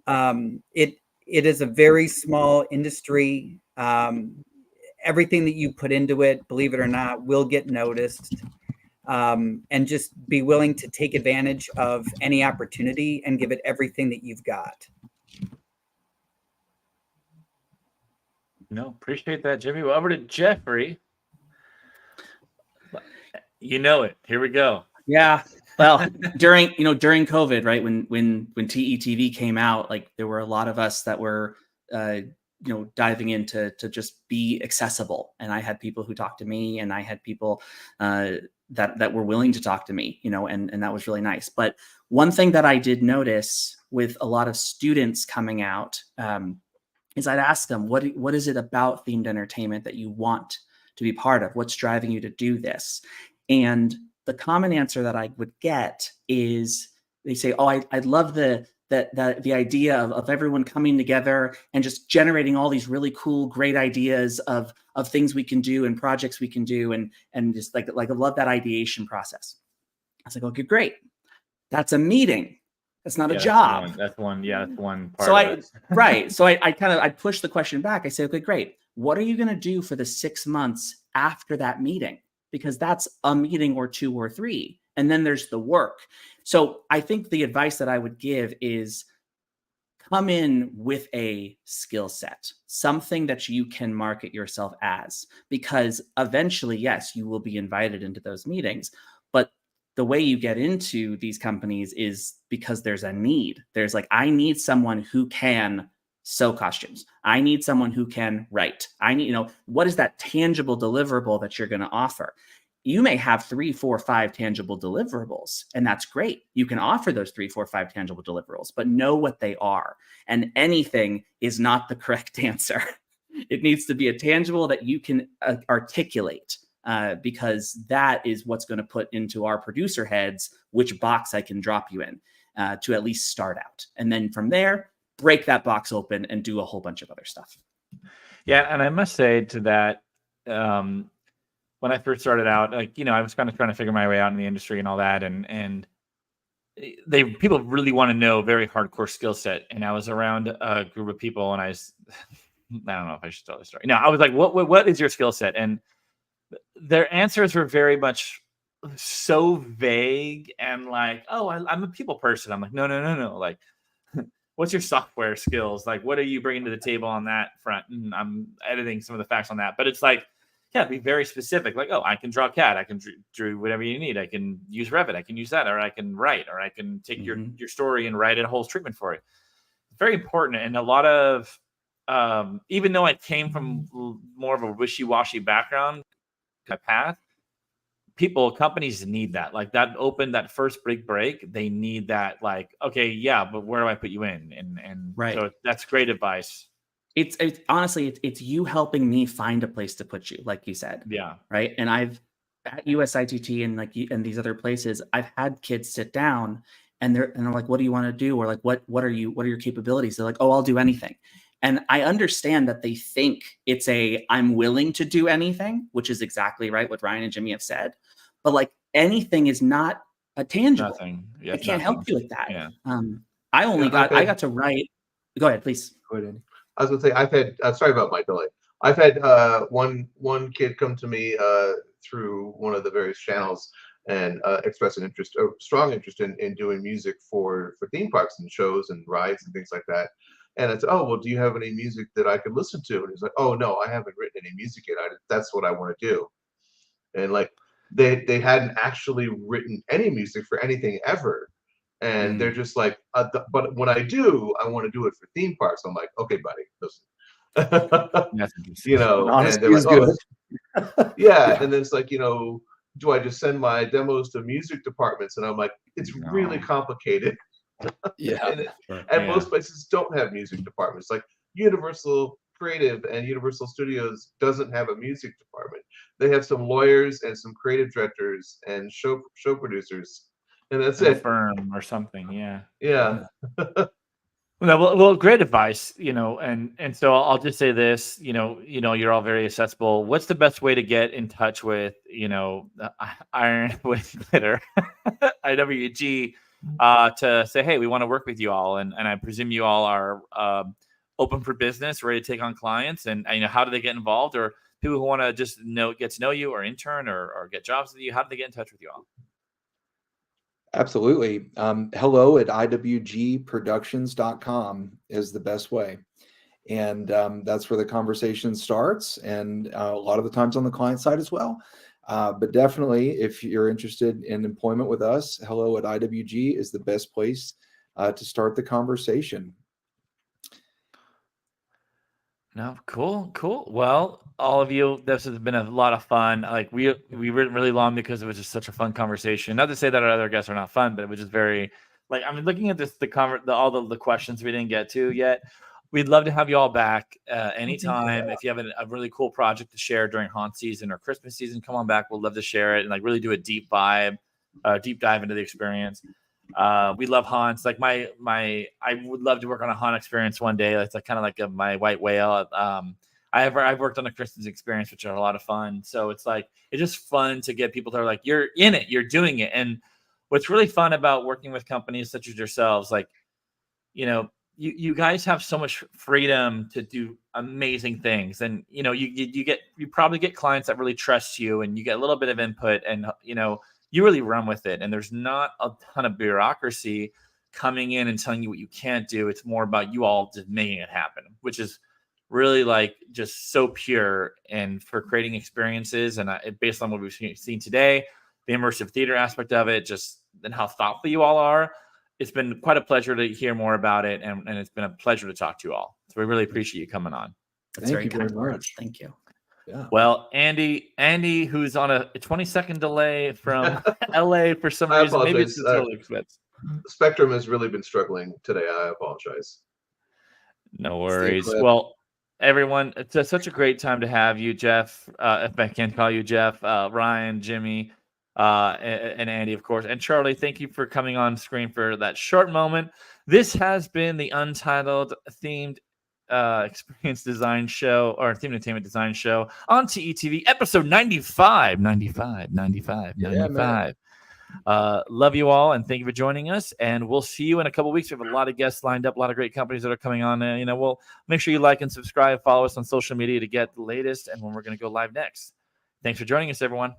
It is a very small industry. Everything that you put into it, believe it or not, will get noticed. And just be willing to take advantage of any opportunity and give it everything that you've got. No, appreciate that, Jimmy. Well, over to Jeffrey. You know it. Here we go. Yeah. Well, during COVID, right, when TETV came out, like there were a lot of us that were, diving into to just be accessible. And I had people who talked to me, and I had people that were willing to talk to me, and that was really nice. But one thing that I did notice with a lot of students coming out is I'd ask them, what is it about themed entertainment that you want to be part of? What's driving you to do this? And the common answer that I would get is they say, oh, I love the idea of everyone coming together and just generating all these really cool, great ideas of things we can do and projects we can do. And just like I love that ideation process. I was like, okay, great. That's a meeting. That's not a job. That's one. Yeah, that's one part. So I push the question back. I say, okay, great. What are you going to do for the 6 months after that meeting? Because that's a meeting or 2 or 3. And then there's the work. So I think the advice that I would give is come in with a skill set, something that you can market yourself as, because eventually, yes, you will be invited into those meetings. But the way you get into these companies is because there's a need. There's like, I need someone who can sew costumes. I need someone who can write. I need, what is that tangible deliverable that you're going to offer? You may have 3, 4, 5 tangible deliverables, and that's great. You can offer those 3, 4, 5 tangible deliverables, but know what they are. And anything is not the correct answer. It needs to be a tangible that you can articulate, because that is what's going to put into our producer heads which box I can drop you in to at least start out. And then from there, break that box open and do a whole bunch of other stuff. Yeah, and I must say to that, when I first started out, like, I was kind of trying to figure my way out in the industry and all that. And people really want to know very hardcore skill set. And I was around a group of people and I don't know if I should tell the story. No, I was like, what is your skill set? And their answers were very much so vague and like, oh, I'm a people person. I'm like, no. Like, what's your software skills? Like, what are you bringing to the table on that front? And I'm editing some of the facts on that. But it's like, yeah, be very specific. Like, oh, I can draw CAD. I can draw whatever you need. I can use Revit. I can use that. Or I can write. Or I can take your story and write a whole treatment for it. It's very important. And a lot of, even though I came from more of a wishy-washy background, my path, companies need that. Like that first big break, they need that. Like, okay, yeah, but where do I put you in? And right. So that's great advice. It's honestly, it's you helping me find a place to put you, like you said. Yeah. Right. And I've at USITT and these other places, I've had kids sit down and they're like, what do you want to do? Or like, what are your capabilities? They're like, oh, I'll do anything. And I understand that they think it's I'm willing to do anything, which is exactly right what Ryan and Jimmy have said. But like anything is not a tangible. Nothing. Yeah, I can't help you with that. Yeah. I got to write. Go ahead, please. Go ahead, Andy. I was gonna say I've had sorry about my delay. I've had one kid come to me through one of the various channels and express an interest, a strong interest in doing music for theme parks and shows and rides and things like that. And I said, oh, well, do you have any music that I could listen to? And he's like, oh no, I haven't written any music yet. That's what I want to do. And like they hadn't actually written any music for anything ever. And they're just like, but when I do, I want to do it for theme parks. I'm like, okay, buddy, listen. You know, and they're like, oh, yeah. And then it's like, do I just send my demos to music departments? And I'm like, it's really complicated. Yeah. And most places don't have music departments. Like Universal Creative and Universal Studios doesn't have a music department. They have some lawyers and some creative directors and show producers. And that's it. Firm or something, yeah. Yeah. Well, great advice, and so I'll just say this, you're all very accessible. What's the best way to get in touch with, Iron with Glitter, IWG, to say, hey, we want to work with you all, and I presume you all are open for business, ready to take on clients, and how do they get involved, or people who want to just get to know you, or intern, or get jobs with you? How do they get in touch with you all? Absolutely. Hello at IWGProductions.com is the best way. And that's where the conversation starts. And a lot of the times on the client side as well. But definitely, if you're interested in employment with us, hello at IWG is the best place to start the conversation. No, cool. Well, all of you, this has been a lot of fun. Like we went really long because it was just such a fun conversation. Not to say that our other guests are not fun, but it was just very, like, I'm looking at this, all the questions we didn't get to yet. We'd love to have you all back anytime. If you have a really cool project to share during haunt season or Christmas season, come on back. We'd love to share it and like really do a deep dive into the experience. We love haunts. Like I would love to work on a haunt experience one day. That's like kind of like my white whale. I've worked on a Christmas experience, which are a lot of fun. So it's just fun to get people that are like, you're in it, you're doing it. And what's really fun about working with companies such as yourselves, like, you guys have so much freedom to do amazing things. And, you probably get clients that really trust you, and you get a little bit of input, and, you really run with it. And there's not a ton of bureaucracy coming in and telling you what you can't do. It's more about you all just making it happen, which is really like just so pure and for creating experiences. And based on what we've seen today, the immersive theater aspect of it, just and how thoughtful you all are, it's been quite a pleasure to hear more about it. And it's been a pleasure to talk to you all. So we really appreciate you coming on. That's very kind words. Thank you. Yeah. Well, Andy, who's on a 20-second delay from LA for some reason. Maybe it's the total expense. Spectrum has really been struggling today. I apologize. No worries. Well, everyone, it's such a great time to have you, Jeff. If I can call you Jeff, Ryan, Jimmy, and Andy, of course, and Charlie. Thank you for coming on screen for that short moment. This has been the Untitled themed Experience Design Show, or Theme Entertainment Design Show on TETV, episode 95. 95. Love you all, and thank you for joining us. And we'll see you in a couple weeks. We have a lot of guests lined up, a lot of great companies that are coming on. We'll make sure you like and subscribe, follow us on social media to get the latest and when we're going to go live next. Thanks for joining us, everyone.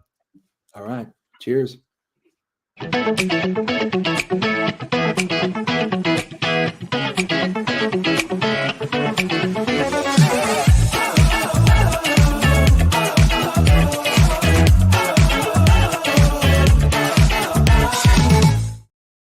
All right. Cheers.